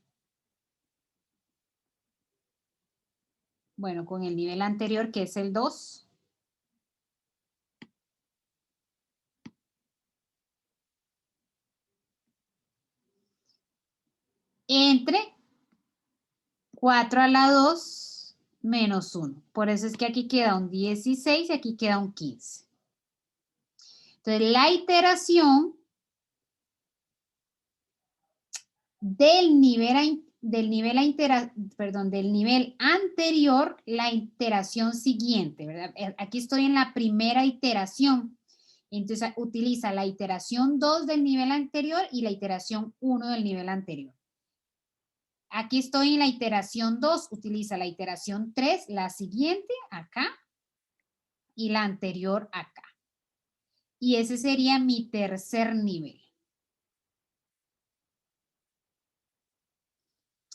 Bueno, con el nivel anterior que es el 2. Entre 4 a la 2 menos 1. Por eso es que aquí queda un 16 y aquí queda un 15. Entonces, la iteración del nivel anterior, la iteración siguiente, ¿verdad? Aquí estoy en la primera iteración. Entonces, utiliza la iteración 2 del nivel anterior y la iteración 1 del nivel anterior. Aquí estoy en la iteración 2, utiliza la iteración 3, la siguiente acá y la anterior acá. Y ese sería mi tercer nivel.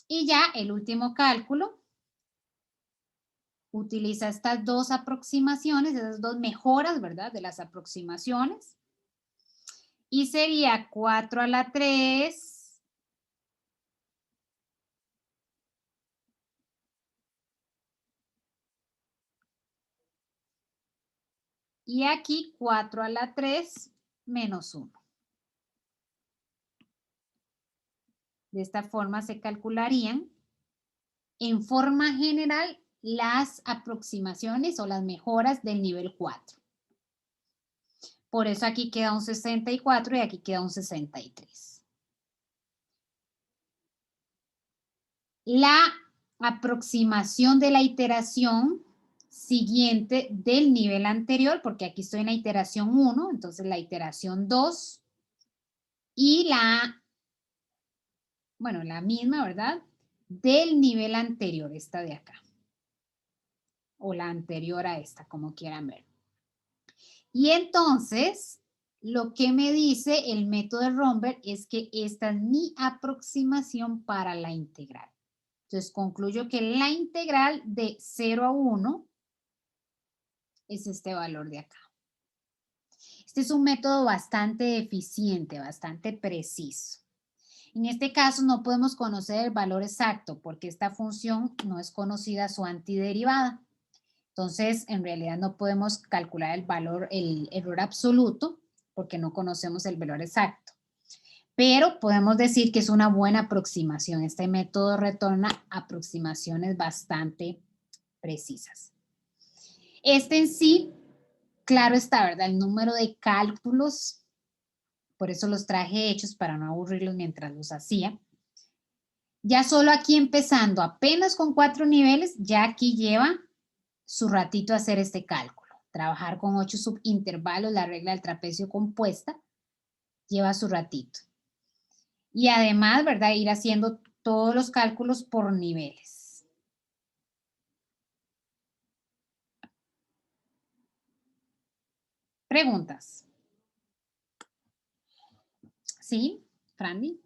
Y ya el último cálculo utiliza estas dos aproximaciones, esas dos mejoras, ¿verdad? De las aproximaciones. Y sería 4 a la 3 y aquí 4 a la 3 menos 1. De esta forma se calcularían en forma general las aproximaciones o las mejoras del nivel 4. Por eso aquí queda un 64 y aquí queda un 63. La aproximación de la iteración siguiente del nivel anterior, porque aquí estoy en la iteración 1, entonces la iteración 2 y la misma, ¿verdad? Del nivel anterior, esta de acá. O la anterior a esta, como quieran ver. Y entonces, lo que me dice el método de Romberg es que esta es mi aproximación para la integral. Entonces, concluyo que la integral de 0 a 1 es este valor de acá. Este es un método bastante eficiente, bastante preciso. En este caso no podemos conocer el valor exacto porque esta función no es conocida su antiderivada. Entonces, en realidad no podemos calcular el error absoluto porque no conocemos el valor exacto. Pero podemos decir que es una buena aproximación. Este método retorna aproximaciones bastante precisas. Este en sí, claro está, ¿verdad? El número de cálculos, por eso los traje hechos para no aburrirlos mientras los hacía. Ya solo aquí empezando, apenas con 4 niveles, ya aquí lleva su ratito hacer este cálculo. Trabajar con 8 subintervalos, la regla del trapecio compuesta, lleva su ratito. Y además, ¿verdad? Ir haciendo todos los cálculos por niveles. ¿Preguntas? ¿Sí, Frandy?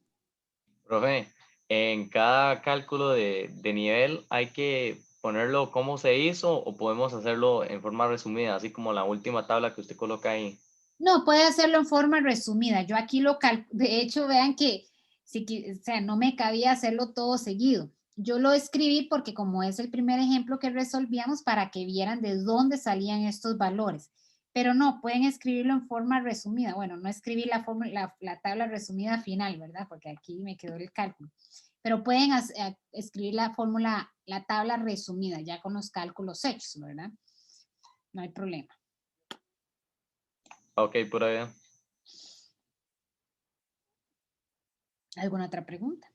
Profe, en cada cálculo de nivel hay que ponerlo cómo se hizo o podemos hacerlo en forma resumida, así como la última tabla que usted coloca ahí. No, puede hacerlo en forma resumida. Yo aquí de hecho, vean que o sea, no me cabía hacerlo todo seguido. Yo lo escribí porque como es el primer ejemplo que resolvíamos para que vieran de dónde salían estos valores. Pero no, pueden escribirlo en forma resumida. Bueno, no escribí la tabla resumida final, ¿verdad? Porque aquí me quedó el cálculo. Pero pueden escribir la tabla resumida, ya con los cálculos hechos, ¿verdad? No hay problema. Ok, pura vida. ¿Alguna otra pregunta?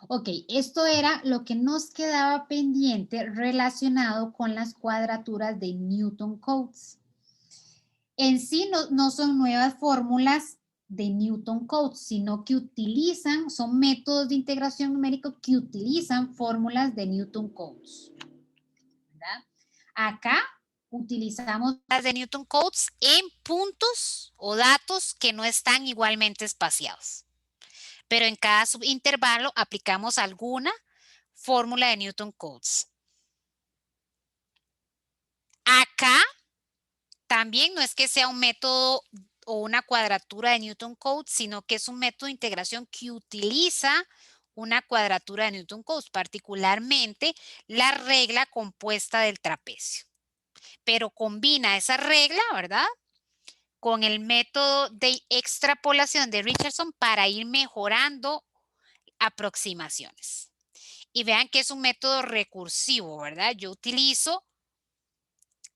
Ok, esto era lo que nos quedaba pendiente relacionado con las cuadraturas de Newton Cotes. En sí no son nuevas fórmulas de Newton Cotes, sino que son métodos de integración numérica que utilizan fórmulas de Newton Cotes. ¿Verdad? Acá utilizamos las de Newton Cotes en puntos o datos que no están igualmente espaciados. Pero en cada subintervalo aplicamos alguna fórmula de Newton Cotes. Acá también no es que sea un método o una cuadratura de Newton Cotes, sino que es un método de integración que utiliza una cuadratura de Newton Cotes, particularmente la regla compuesta del trapecio. Pero combina esa regla, ¿verdad?, con el método de extrapolación de Richardson para ir mejorando aproximaciones. Y vean que es un método recursivo, ¿verdad? Yo utilizo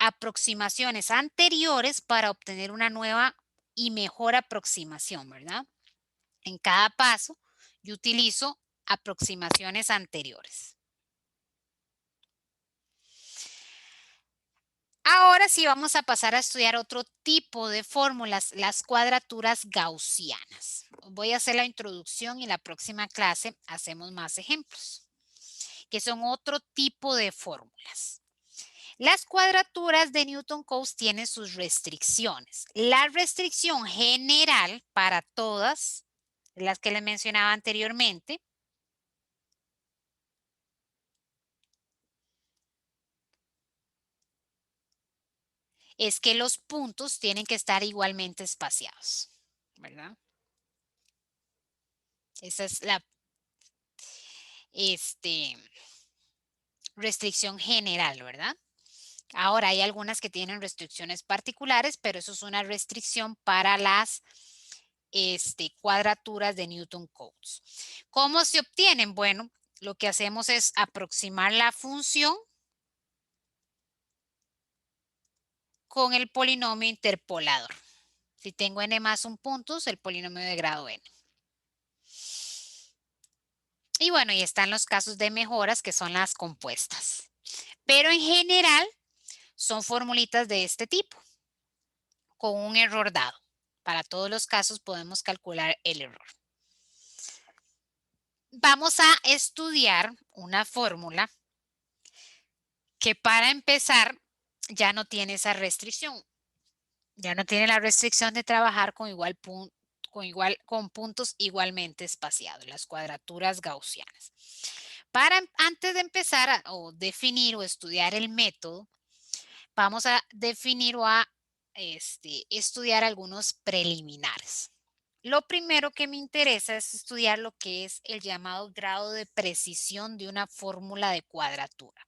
aproximaciones anteriores para obtener una nueva y mejor aproximación, ¿verdad? En cada paso, yo utilizo aproximaciones anteriores. Ahora sí vamos a pasar a estudiar otro tipo de fórmulas, las cuadraturas gaussianas. Voy a hacer la introducción y en la próxima clase hacemos más ejemplos, que son otro tipo de fórmulas. Las cuadraturas de Newton Cotes tienen sus restricciones. La restricción general para todas las que les mencionaba anteriormente es que los puntos tienen que estar igualmente espaciados, ¿verdad? Esa es la restricción general, ¿verdad? Ahora hay algunas que tienen restricciones particulares, pero eso es una restricción para las cuadraturas de Newton Cotes. ¿Cómo se obtienen? Bueno, lo que hacemos es aproximar la función con el polinomio interpolador. Si tengo n más un punto, es el polinomio de grado n. Y bueno, y están los casos de mejoras que son las compuestas. Pero en general son formulitas de este tipo, con un error dado. Para todos los casos podemos calcular el error. Vamos a estudiar una fórmula que para empezar ya no tiene esa restricción. Ya no tiene la restricción de trabajar con puntos igualmente espaciados, las cuadraturas gaussianas. Antes de empezar o definir o estudiar el método, vamos a definir o a estudiar algunos preliminares. Lo primero que me interesa es estudiar lo que es el llamado grado de precisión de una fórmula de cuadratura.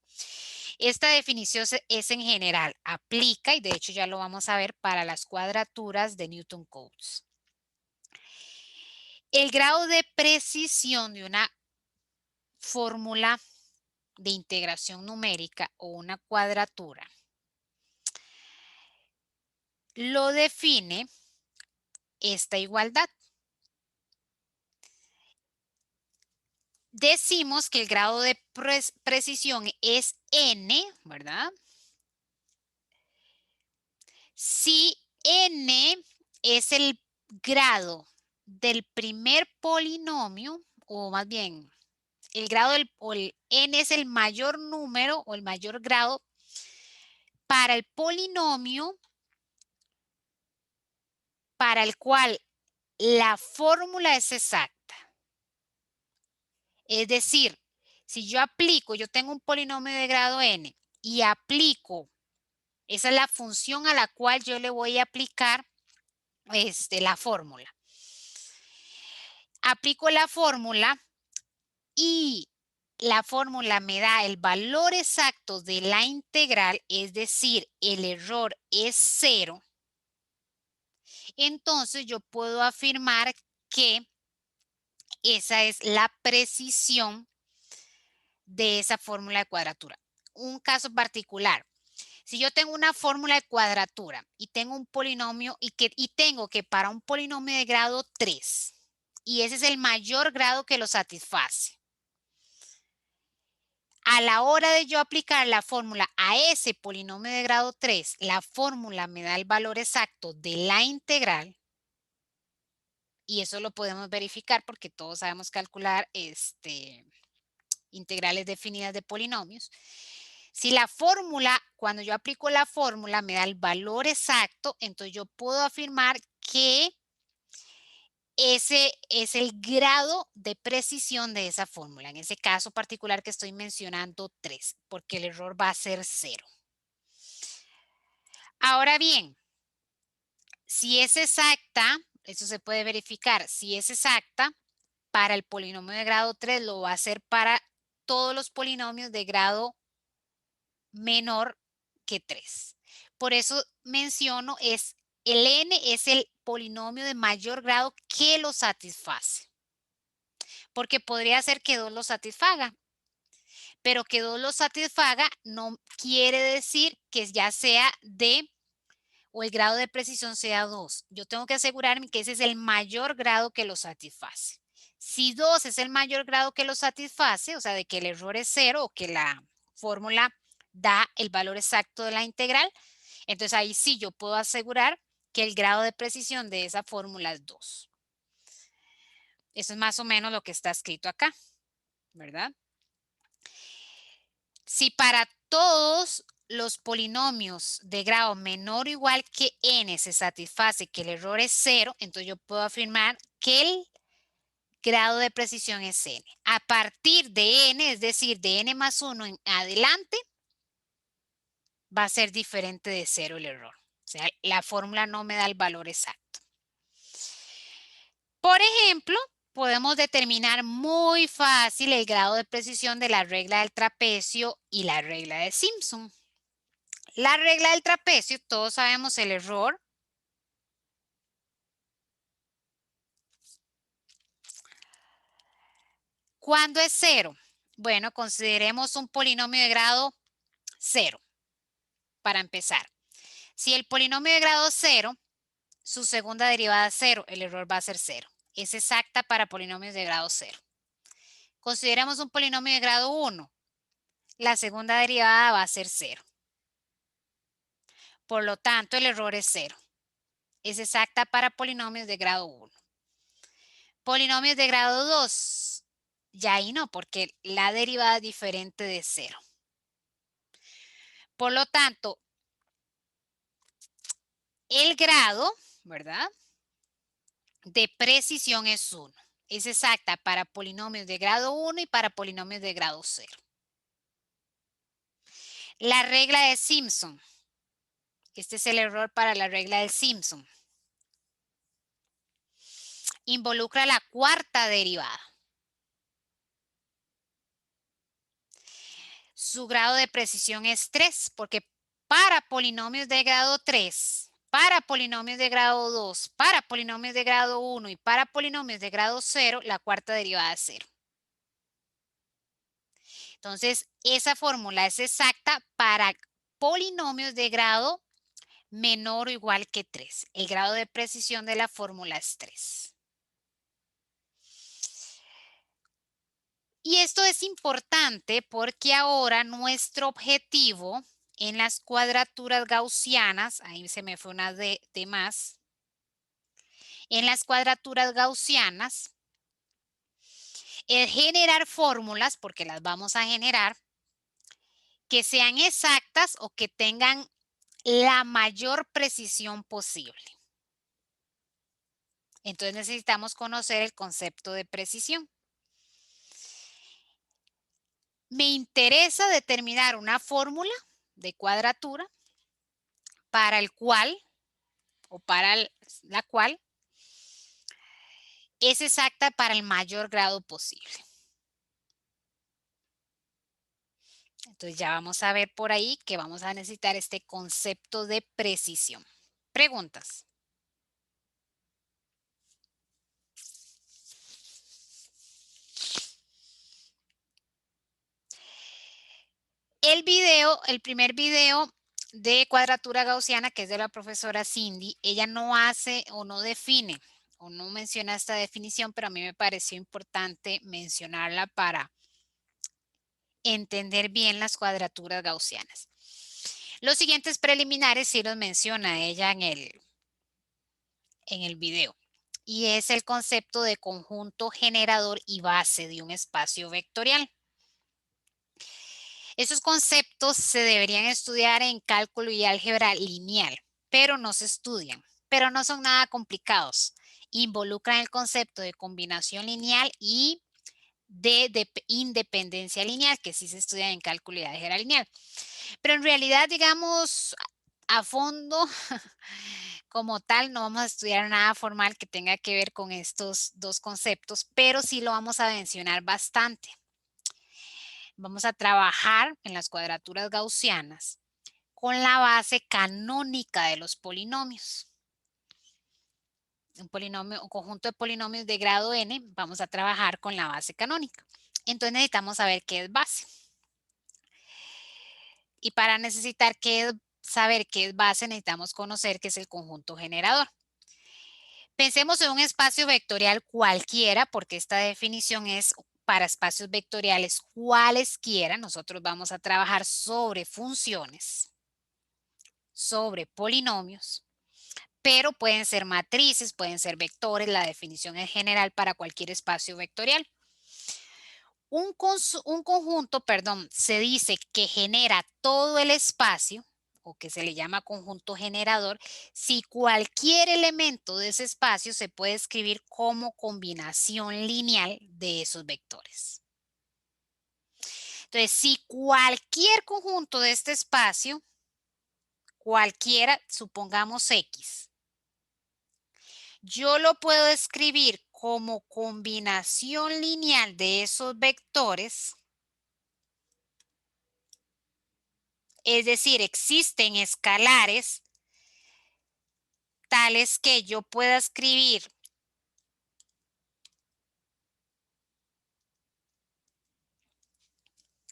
Esta definición es en general, aplica y de hecho ya lo vamos a ver para las cuadraturas de Newton Cotes. El grado de precisión de una fórmula de integración numérica o una cuadratura lo define esta igualdad. Decimos que el grado de precisión es n, ¿verdad? Si n es el grado del primer polinomio, o más bien, el grado n es el mayor número o el mayor grado para el polinomio para el cual la fórmula es exacta. Es decir, si yo tengo un polinomio de grado n y aplico, esa es la función a la cual yo le voy a aplicar la fórmula. Aplico la fórmula y la fórmula me da el valor exacto de la integral, es decir, el error es 0. Entonces yo puedo afirmar que esa es la precisión de esa fórmula de cuadratura. Un caso particular. Si yo tengo una fórmula de cuadratura y tengo un polinomio y tengo que para un polinomio de grado 3, y ese es el mayor grado que lo satisface. A la hora de yo aplicar la fórmula a ese polinomio de grado 3, la fórmula me da el valor exacto de la integral. Y eso lo podemos verificar porque todos sabemos calcular integrales definidas de polinomios. Si la fórmula, cuando yo aplico la fórmula, me da el valor exacto, entonces yo puedo afirmar que ese es el grado de precisión de esa fórmula. En ese caso particular que estoy mencionando 3, porque el error va a ser 0. Ahora bien, si es exacta, eso se puede verificar, si es exacta, para el polinomio de grado 3 lo va a hacer para todos los polinomios de grado menor que 3. Por eso menciono el n es el polinomio de mayor grado que lo satisface. Porque podría ser que 2 lo satisfaga. Pero que 2 lo satisfaga no quiere decir que ya sea o el grado de precisión sea 2. Yo tengo que asegurarme que ese es el mayor grado que lo satisface. Si 2 es el mayor grado que lo satisface, o sea, de que el error es 0 o que la fórmula da el valor exacto de la integral, entonces ahí sí yo puedo asegurar que el grado de precisión de esa fórmula es 2. Eso es más o menos lo que está escrito acá, ¿verdad? Si para todos los polinomios de grado menor o igual que n se satisface que el error es 0, entonces yo puedo afirmar que el grado de precisión es n. A partir de n, es decir, de n más 1 en adelante, va a ser diferente de 0 el error. O sea, la fórmula no me da el valor exacto. Por ejemplo, podemos determinar muy fácil el grado de precisión de la regla del trapecio y la regla de Simpson. La regla del trapecio, todos sabemos el error. ¿Cuándo es 0? Bueno, consideremos un polinomio de grado 0 para empezar. Si el polinomio de grado 0, su segunda derivada es 0, el error va a ser 0. Es exacta para polinomios de grado 0. Consideremos un polinomio de grado 1. La segunda derivada va a ser 0. Por lo tanto, el error es 0. Es exacta para polinomios de grado 1. Polinomios de grado 2. Ya ahí no, porque la derivada es diferente de 0. Por lo tanto, el grado, ¿verdad?, de precisión es 1. Es exacta para polinomios de grado 1 y para polinomios de grado 0. La regla de Simpson. Este es el error para la regla de Simpson. Involucra la cuarta derivada. Su grado de precisión es 3, porque para polinomios de grado 3, para polinomios de grado 2, para polinomios de grado 1 y para polinomios de grado 0, la cuarta derivada es 0. Entonces, esa fórmula es exacta para polinomios de grado menor o igual que 3. El grado de precisión de la fórmula es 3. Y esto es importante porque ahora nuestro objetivo en las cuadraturas gaussianas, ahí se me fue una D más, en las cuadraturas gaussianas es generar fórmulas, porque las vamos a generar, que sean exactas o que tengan la mayor precisión posible. Entonces necesitamos conocer el concepto de precisión. Me interesa determinar una fórmula de cuadratura para el cual o para la cual es exacta para el mayor grado posible. Entonces ya vamos a ver por ahí que vamos a necesitar este concepto de precisión. Preguntas. El primer video de cuadratura gaussiana, que es de la profesora Cindy, ella no hace o no define o no menciona esta definición, pero a mí me pareció importante mencionarla para entender bien las cuadraturas gaussianas. Los siguientes preliminares sí los menciona ella en el video, y es el concepto de conjunto generador y base de un espacio vectorial. Esos conceptos se deberían estudiar en cálculo y álgebra lineal, pero no se estudian, pero no son nada complicados. Involucran el concepto de combinación lineal y de independencia lineal, que sí se estudia en cálculo y álgebra lineal. Pero en realidad, digamos, a fondo, como tal, no vamos a estudiar nada formal que tenga que ver con estos dos conceptos, pero sí lo vamos a mencionar bastante. Vamos a trabajar en las cuadraturas gaussianas con la base canónica de los polinomios. Un conjunto de polinomios de grado n, vamos a trabajar con la base canónica. Entonces necesitamos saber qué es base. Y para saber qué es base, necesitamos conocer qué es el conjunto generador. Pensemos en un espacio vectorial cualquiera, porque esta definición es para espacios vectoriales cualesquiera. Nosotros vamos a trabajar sobre funciones, sobre polinomios, pero pueden ser matrices, pueden ser vectores. La definición es general para cualquier espacio vectorial. Un conjunto, se dice que genera todo el espacio, o que se le llama conjunto generador, si cualquier elemento de ese espacio se puede escribir como combinación lineal de esos vectores. Entonces, si cualquier conjunto de este espacio, cualquiera, supongamos X, yo lo puedo escribir como combinación lineal de esos vectores. Es decir, existen escalares tales que yo pueda escribir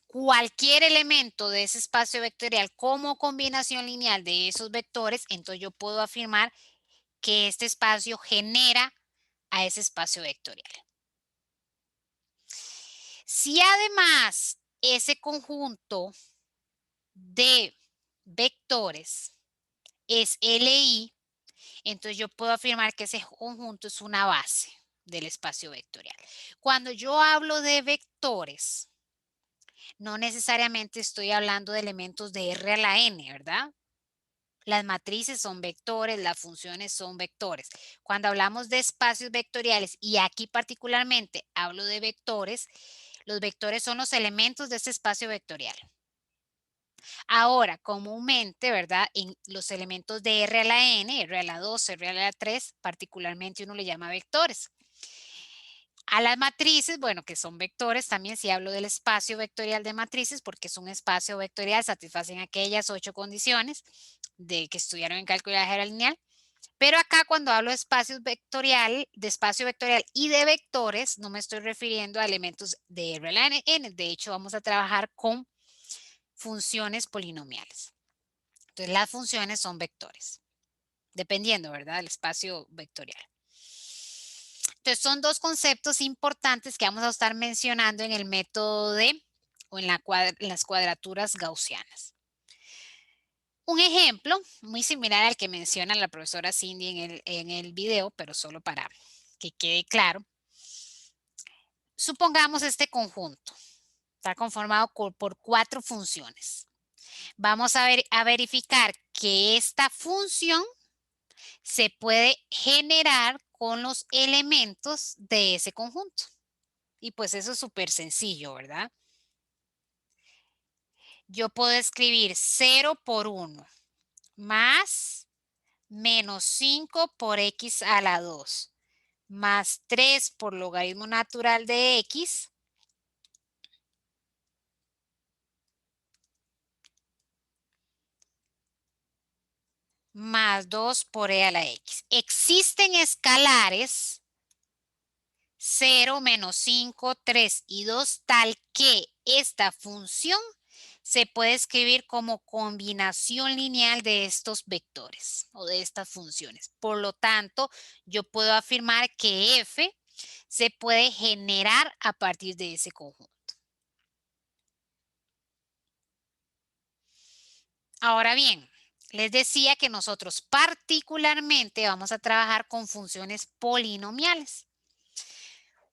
cualquier elemento de ese espacio vectorial como combinación lineal de esos vectores. Entonces yo puedo afirmar que este espacio genera a ese espacio vectorial. Si además ese conjunto de vectores es LI, entonces yo puedo afirmar que ese conjunto es una base del espacio vectorial. Cuando yo hablo de vectores, no necesariamente estoy hablando de elementos de R a la N, ¿verdad? Las matrices son vectores, las funciones son vectores. Cuando hablamos de espacios vectoriales, y aquí particularmente hablo de vectores, los vectores son los elementos de este espacio vectorial. Ahora, comúnmente, ¿verdad? En los elementos de R a la N, R a la 2, R a la 3, particularmente uno le llama vectores. A las matrices, bueno, que son vectores, también si hablo del espacio vectorial de matrices, porque es un espacio vectorial, satisfacen aquellas 8 condiciones de que estudiaron en cálculo de álgebra lineal. Pero acá cuando hablo de espacio vectorial y de vectores, no me estoy refiriendo a elementos de R a la N. De hecho, vamos a trabajar con funciones polinomiales. Entonces, las funciones son vectores, dependiendo, ¿verdad?, del espacio vectorial. Entonces, son dos conceptos importantes que vamos a estar mencionando en el método o en las cuadraturas gaussianas. Un ejemplo muy similar al que menciona la profesora Cindy en el video, pero solo para que quede claro. Supongamos este conjunto. Está conformado por 4 funciones. Vamos a verificar que esta función se puede generar con los elementos de ese conjunto. Y pues eso es súper sencillo, ¿verdad? yo puedo escribir 0 por 1 más menos 5 por x a la 2 más 3 por logaritmo natural de x más 2 por e a la x. Existen escalares 0, menos 5, 3 y 2 tal que esta función se puede escribir como combinación lineal de estos vectores o de estas funciones. Por lo tanto, yo puedo afirmar que f se puede generar a partir de ese conjunto. Ahora bien, les decía que nosotros particularmente vamos a trabajar con funciones polinomiales.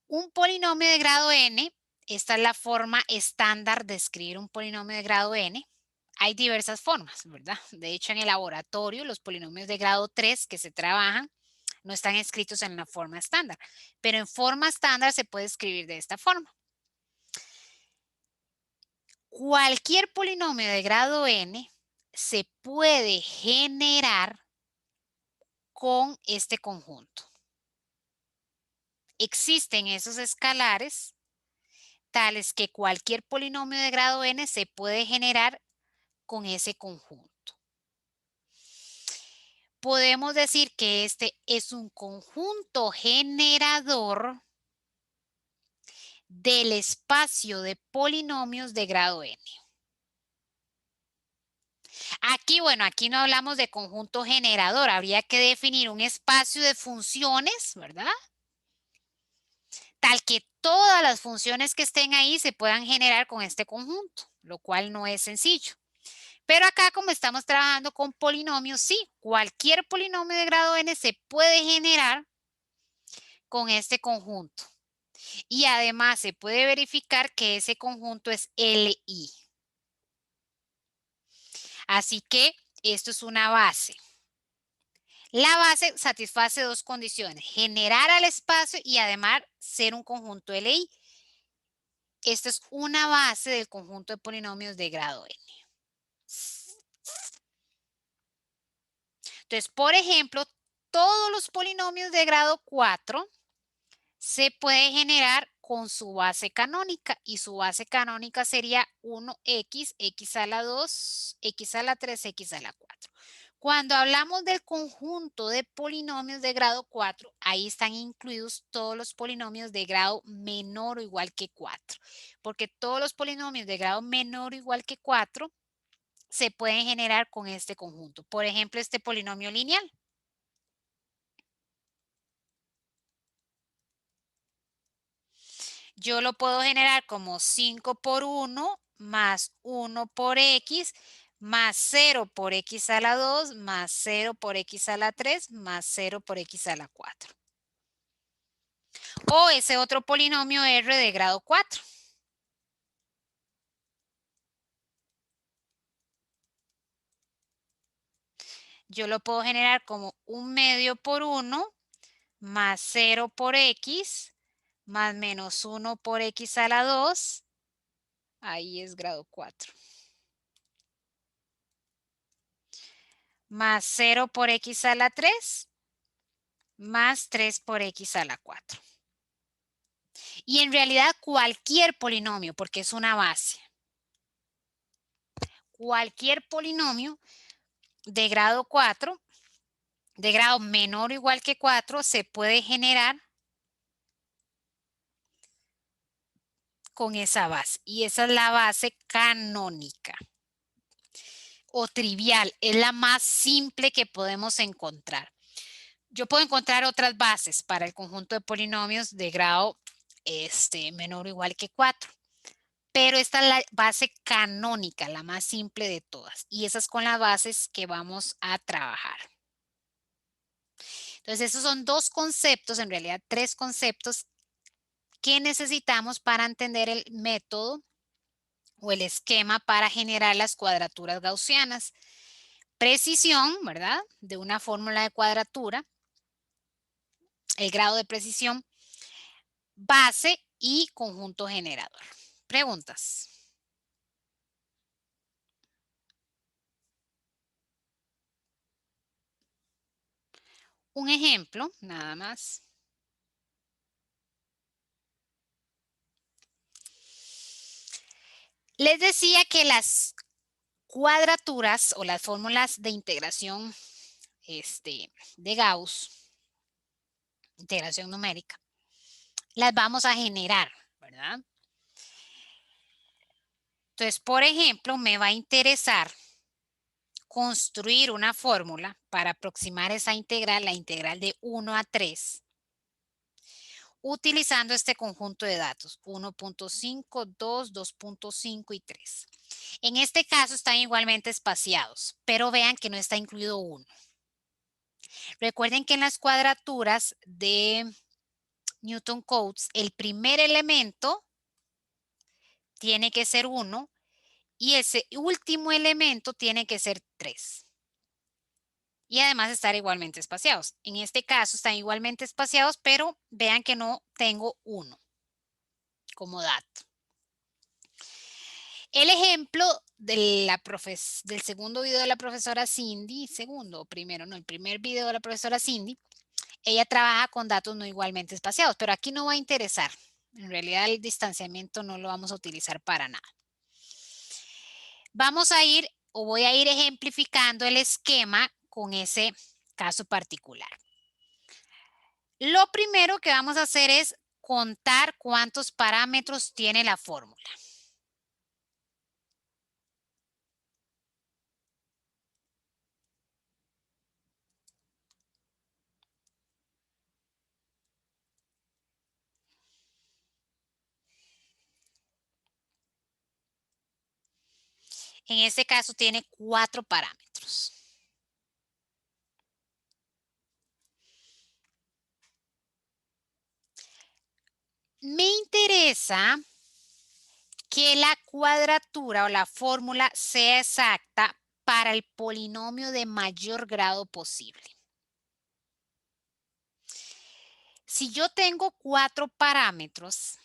Un polinomio de grado n, esta es la forma estándar de escribir un polinomio de grado n. Hay diversas formas, ¿verdad? De hecho, en el laboratorio, los polinomios de grado 3 que se trabajan no están escritos en la forma estándar, pero en forma estándar se puede escribir de esta forma. Cualquier polinomio de grado n se puede generar con este conjunto. Existen esos escalares tales que cualquier polinomio de grado n se puede generar con ese conjunto. Podemos decir que este es un conjunto generador del espacio de polinomios de grado n. Aquí, bueno, aquí no hablamos de conjunto generador, habría que definir un espacio de funciones, ¿verdad? Tal que todas las funciones que estén ahí se puedan generar con este conjunto, lo cual no es sencillo. Pero acá, como estamos trabajando con polinomios, sí, cualquier polinomio de grado n se puede generar con este conjunto. Y además se puede verificar que ese conjunto es LI. Así que esto es una base. La base satisface dos condiciones: generar al espacio y además ser un conjunto LI. Esta es una base del conjunto de polinomios de grado n. Entonces, por ejemplo, todos los polinomios de grado 4 se puede generar con su base canónica y su base canónica sería 1x, x a la 2, x a la 3, x a la 4. Cuando hablamos del conjunto de polinomios de grado 4, ahí están incluidos todos los polinomios de grado menor o igual que 4, porque todos los polinomios de grado menor o igual que 4 se pueden generar con este conjunto. Por ejemplo, este polinomio lineal. Yo lo puedo generar como 5 por 1 más 1 por x más 0 por x a la 2 más 0 por x a la 3 más 0 por x a la 4. O ese otro polinomio R de grado 4. Yo lo puedo generar como 1/2 por 1 más 0 por x más menos 1 por x a la 2. Ahí es grado 4. Más 0 por x a la 3 más 3 por x a la 4. Y en realidad cualquier polinomio, porque es una base, cualquier polinomio de grado 4, de grado menor o igual que 4, se puede generar con esa base. Y esa es la base canónica o trivial. Es la más simple que podemos encontrar. Yo puedo encontrar otras bases para el conjunto de polinomios de grado menor o igual que 4. Pero esta es la base canónica, la más simple de todas. Y esas con las bases que vamos a trabajar. Entonces, esos son dos conceptos, en realidad 3 conceptos que necesitamos para entender el método o el esquema para generar las cuadraturas gaussianas. Precisión, ¿verdad? De una fórmula de cuadratura, el grado de precisión, base y conjunto generador. Preguntas. Un ejemplo, nada más. Les decía que las cuadraturas o las fórmulas de integración de Gauss, integración numérica, las vamos a generar, ¿verdad? Entonces, por ejemplo, me va a interesar construir una fórmula para aproximar esa integral, la integral de 1 a 3, utilizando este conjunto de datos, 1.5, 2, 2.5 y 3. En este caso están igualmente espaciados, pero vean que no está incluido 1. Recuerden que en las cuadraturas de Newton Cotes, el primer elemento tiene que ser 1 y ese último elemento tiene que ser 3. Y además estar igualmente espaciados. En este caso están igualmente espaciados, pero vean que no tengo 1 como dato. El ejemplo de del segundo video de la profesora Cindy, el primer video de la profesora Cindy, ella trabaja con datos no igualmente espaciados, pero aquí no va a interesar. En realidad el distanciamiento no lo vamos a utilizar para nada. Voy a ir ejemplificando el esquema con ese caso particular. Lo primero que vamos a hacer es contar cuántos parámetros tiene la fórmula. En este caso tiene 4 parámetros. Me interesa que la cuadratura o la fórmula sea exacta para el polinomio de mayor grado posible. Si yo tengo 4 parámetros,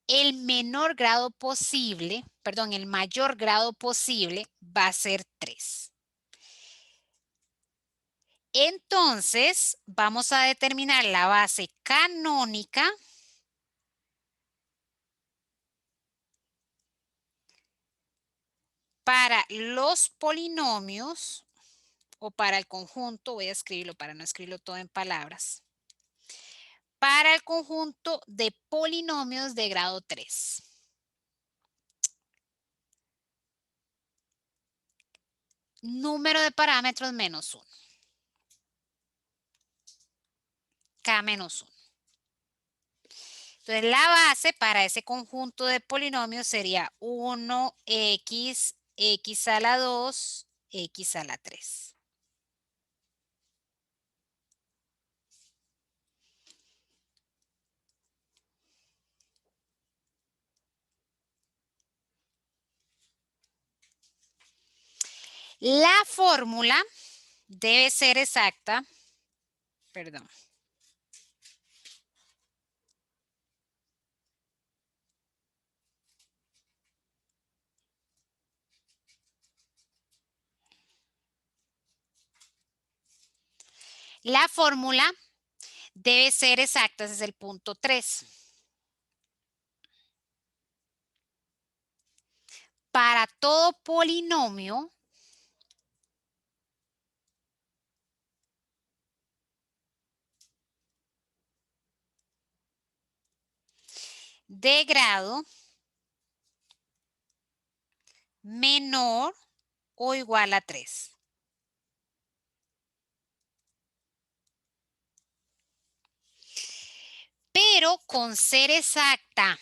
el mayor grado posible va a ser 3. Entonces, vamos a determinar la base canónica para los polinomios o para el conjunto, voy a escribirlo para no escribirlo todo en palabras, para el conjunto de polinomios de grado 3. Número de parámetros menos 1. K menos 1. Entonces, la base para ese conjunto de polinomios sería 1x, x a la 2, x a la 3. La fórmula debe ser exacta, perdón. La fórmula debe ser exacta, ese es el punto 3. Para todo polinomio de grado menor o igual a 3. Pero con ser exacta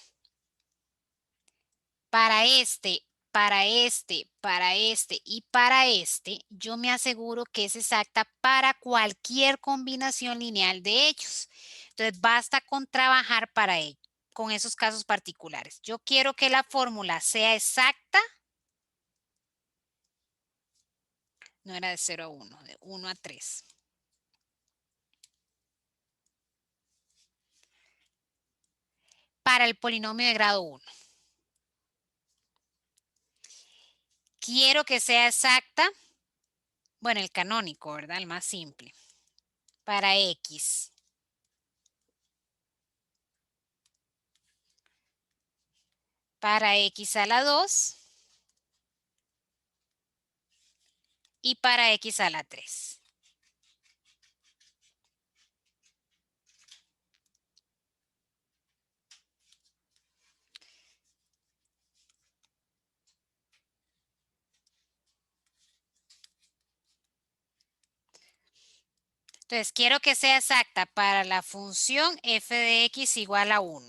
para este, para este, para este y para este, yo me aseguro que es exacta para cualquier combinación lineal de ellos. Entonces, basta con trabajar para ello, con esos casos particulares. Yo quiero que la fórmula sea exacta. No era de 0 a 1, de 1 a 3. Para el polinomio de grado 1. Quiero que sea exacta, bueno, el canónico, ¿verdad? El más simple. para X. Para X a la 2 y para X a la 3. Entonces, quiero que sea exacta para la función f de x igual a 1.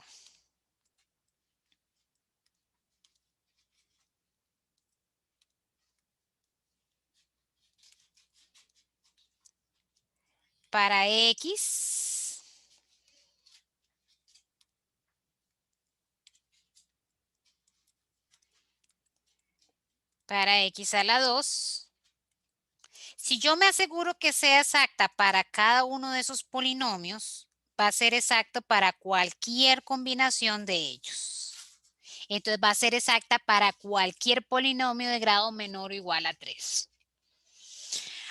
Para x, para x a la 2. Si yo me aseguro que sea exacta para cada uno de esos polinomios, va a ser exacto para cualquier combinación de ellos. Entonces va a ser exacta para cualquier polinomio de grado menor o igual a 3.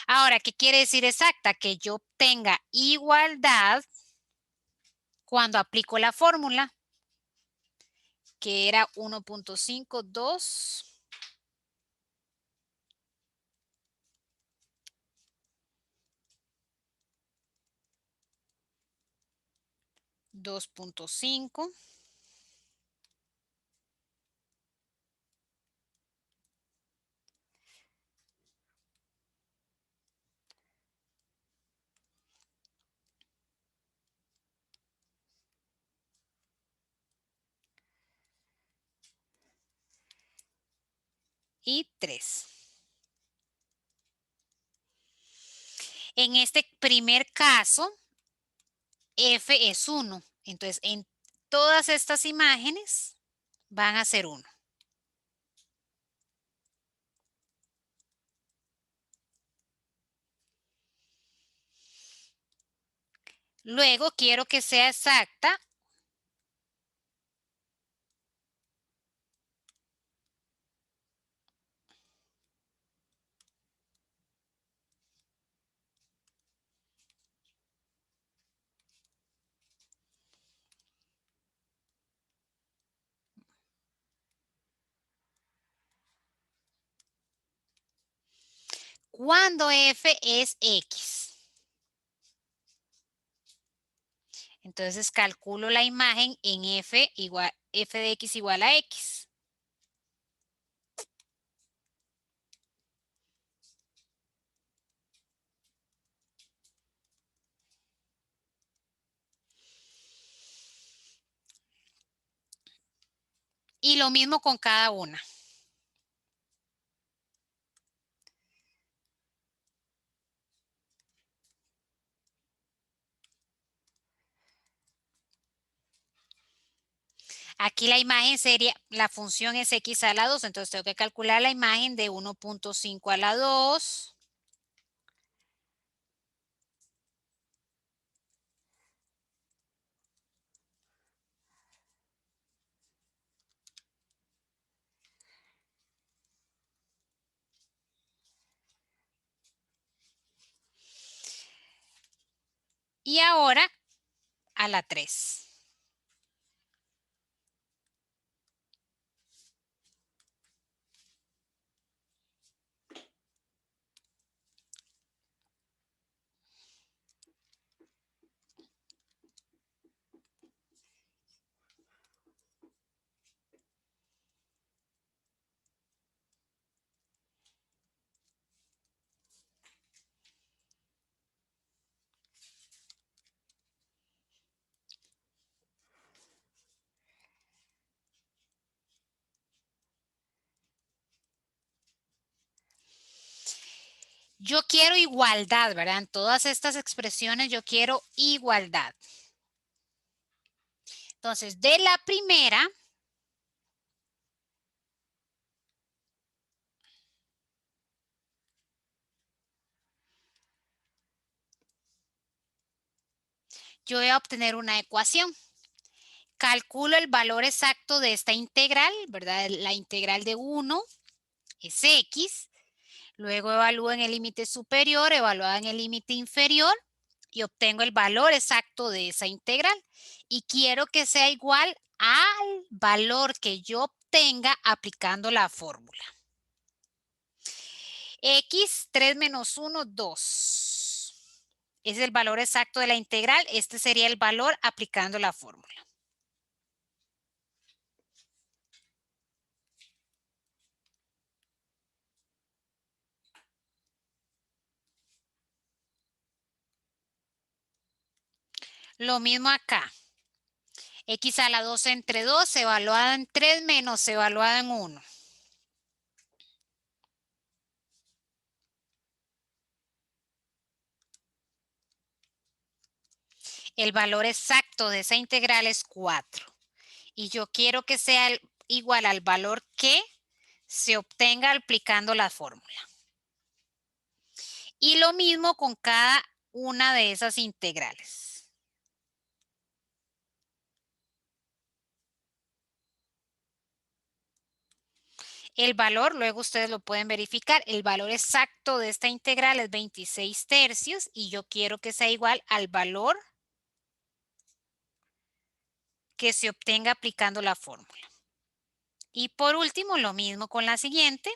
Ahora, ¿qué quiere decir exacta? Que yo tenga igualdad cuando aplico la fórmula, que era 1.52 2.5 y 3. En este primer caso, f es 1. Entonces, en todas estas imágenes van a ser 1. Luego quiero que sea exacta cuando f es x. Entonces calculo la imagen en f de x igual a x. Y lo mismo con cada una. Aquí la imagen sería, la función es x a la 2, entonces tengo que calcular la imagen de 1.5 a la 2. Y ahora a la 3. Yo quiero igualdad, ¿verdad? En todas estas expresiones yo quiero igualdad. Entonces, de la primera, yo voy a obtener una ecuación. Calculo el valor exacto de esta integral, ¿verdad? La integral de 1 es x. Luego evalúo en el límite superior, evalúo en el límite inferior y obtengo el valor exacto de esa integral. Y quiero que sea igual al valor que yo obtenga aplicando la fórmula. X, 3 menos 1, 2. Es el valor exacto de la integral. Este sería el valor aplicando la fórmula. Lo mismo acá. X a la 2 entre 2, evaluada en 3 menos evaluada en 1. El valor exacto de esa integral es 4. Y yo quiero que sea igual al valor que se obtenga aplicando la fórmula. Y lo mismo con cada una de esas integrales. El valor, luego ustedes lo pueden verificar, el valor exacto de esta integral es 26 tercios y yo quiero que sea igual al valor que se obtenga aplicando la fórmula. Y por último, lo mismo con la siguiente.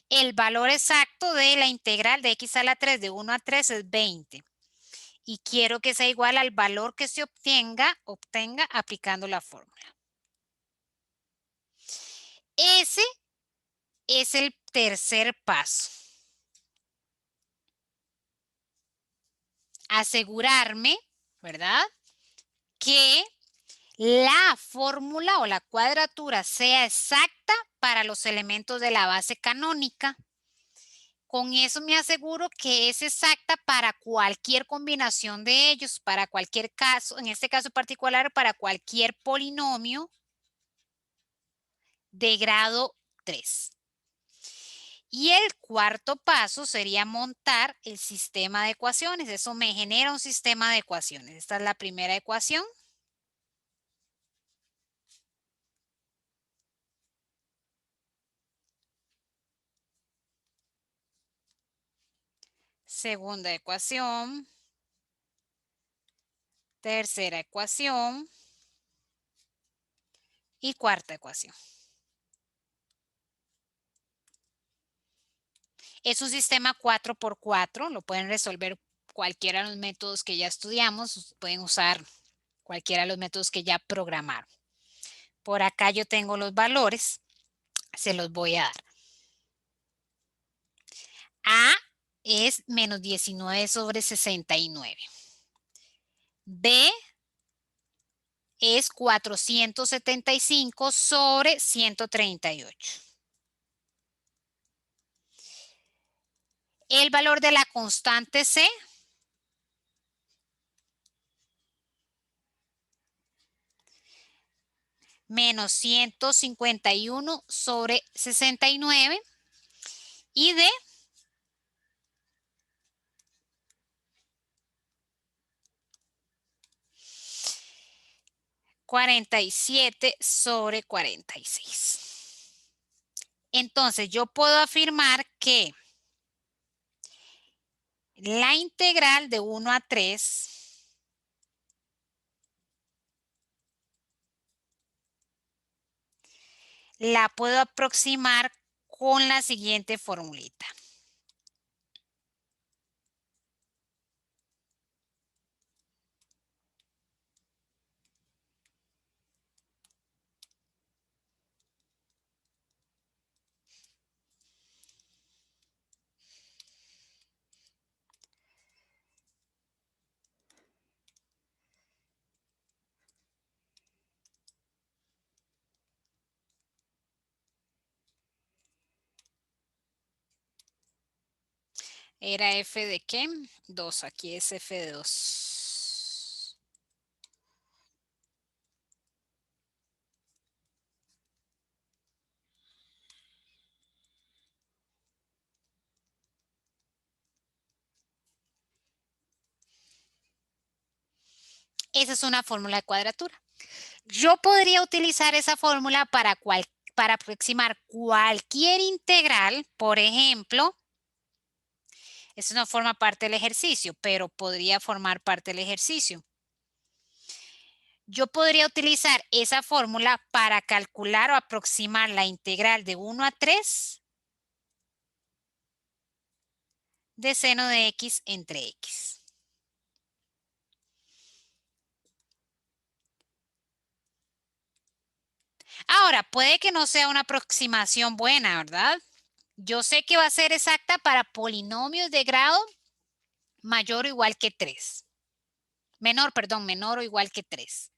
El valor exacto de la integral de x a la 3 de 1 a 3 es 20. Y quiero que sea igual al valor que se obtenga aplicando la fórmula. Ese es el tercer paso. Asegurarme, ¿verdad?, que la fórmula o la cuadratura sea exacta para los elementos de la base canónica. Con eso me aseguro que es exacta para cualquier combinación de ellos, para cualquier caso, en este caso particular, para cualquier polinomio de grado 3. Y el cuarto paso sería montar el sistema de ecuaciones. Eso me genera un sistema de ecuaciones. Esta es la primera ecuación. Segunda ecuación. Tercera ecuación. Y cuarta ecuación. Es un sistema 4x4. Lo pueden resolver cualquiera de los métodos que ya estudiamos. Pueden usar cualquiera de los métodos que ya programaron. Por acá yo tengo los valores. Se los voy a dar. A es menos 19 sobre 69. B es 475 sobre 138. El valor de la constante C menos 151 sobre 69 y D 47 sobre 46. Entonces yo puedo afirmar que la integral de 1 a 3 la puedo aproximar con la siguiente formulita. ¿Era f de qué? 2, aquí es f de 2. Esa es una fórmula de cuadratura. Yo podría utilizar esa fórmula para aproximar cualquier integral, por ejemplo, Eso no forma parte del ejercicio, pero podría formar parte del ejercicio. Yo podría utilizar esa fórmula para calcular o aproximar la integral de 1 a 3 de seno de x entre x. Ahora, puede que no sea una aproximación buena, ¿verdad? Yo sé que va a ser exacta para polinomios de grado mayor o igual que 3. Menor o igual que 3.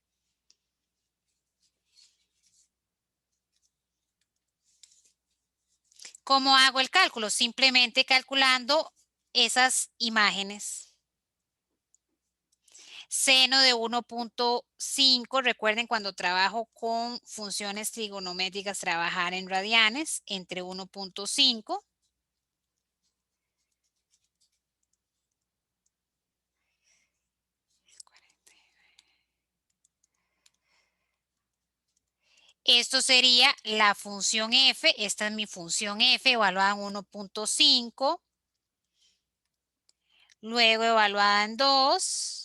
¿Cómo hago el cálculo? Simplemente calculando esas imágenes. Seno de 1.5, recuerden cuando trabajo con funciones trigonométricas trabajar en radianes, entre 1.5. Esto sería la función f, esta es mi función f evaluada en 1.5, luego evaluada en 2,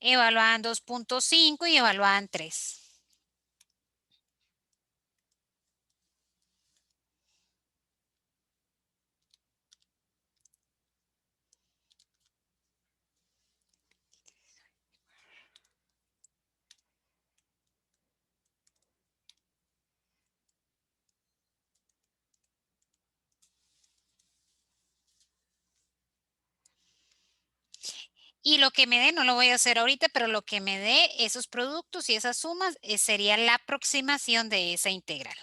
evaluada en 2.5 y evaluada en 3. Y lo que me dé, no lo voy a hacer ahorita, pero lo que me dé esos productos y esas sumas sería la aproximación de esa integral.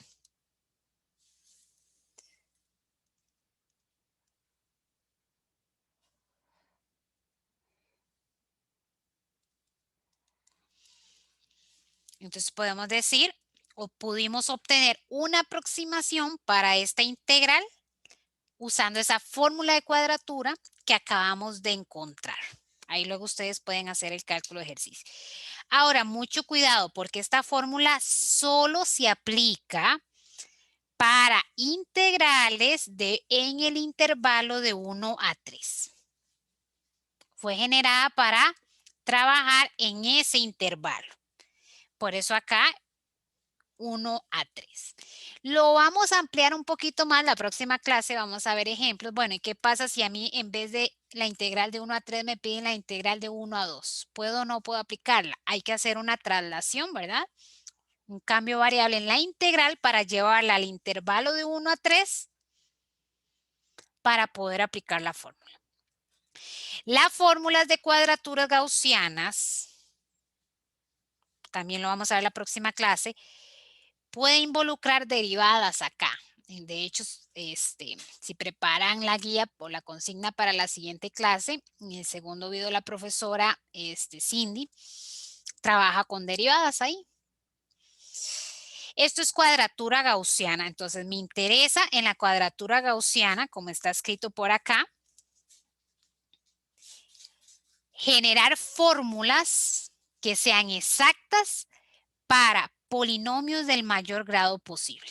Entonces podemos decir o pudimos obtener una aproximación para esta integral usando esa fórmula de cuadratura que acabamos de encontrar. Ahí luego ustedes pueden hacer el cálculo de ejercicio. Ahora, mucho cuidado porque esta fórmula solo se aplica para integrales en el intervalo de 1 a 3. Fue generada para trabajar en ese intervalo. Por eso acá 1 a 3. Lo vamos a ampliar un poquito más la próxima clase, vamos a ver ejemplos. Bueno, ¿y qué pasa si a mí en vez de la integral de 1 a 3 me piden la integral de 1 a 2? ¿Puedo o no puedo aplicarla? Hay que hacer una traslación, ¿verdad? Un cambio variable en la integral para llevarla al intervalo de 1 a 3 para poder aplicar la fórmula. Las fórmulas de cuadraturas gaussianas, también lo vamos a ver en la próxima clase, puede involucrar derivadas acá. De hecho, si preparan la guía o la consigna para la siguiente clase, en el segundo video la profesora Cindy trabaja con derivadas ahí. Esto es cuadratura gaussiana, entonces me interesa en la cuadratura gaussiana, como está escrito por acá, generar fórmulas que sean exactas para polinomios del mayor grado posible.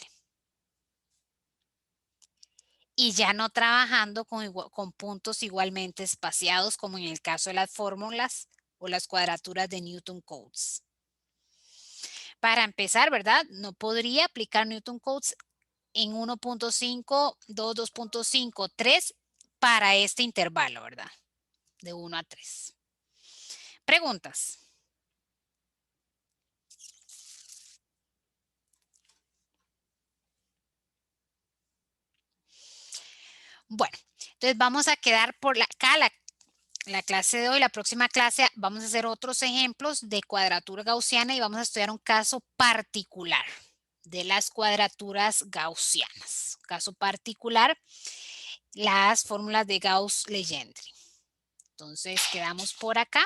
Y ya no trabajando con puntos igualmente espaciados como en el caso de las fórmulas o las cuadraturas de Newton-Cotes. Para empezar, ¿verdad? No podría aplicar Newton-Cotes en 1.5, 2, 2.5, 3 para este intervalo, ¿verdad? De 1 a 3. Preguntas. Bueno, entonces vamos a quedar por acá la clase de hoy. La próxima clase vamos a hacer otros ejemplos de cuadratura gaussiana y vamos a estudiar un caso particular de las cuadraturas gaussianas. Caso particular, las fórmulas de Gauss-Legendre. Entonces quedamos por acá.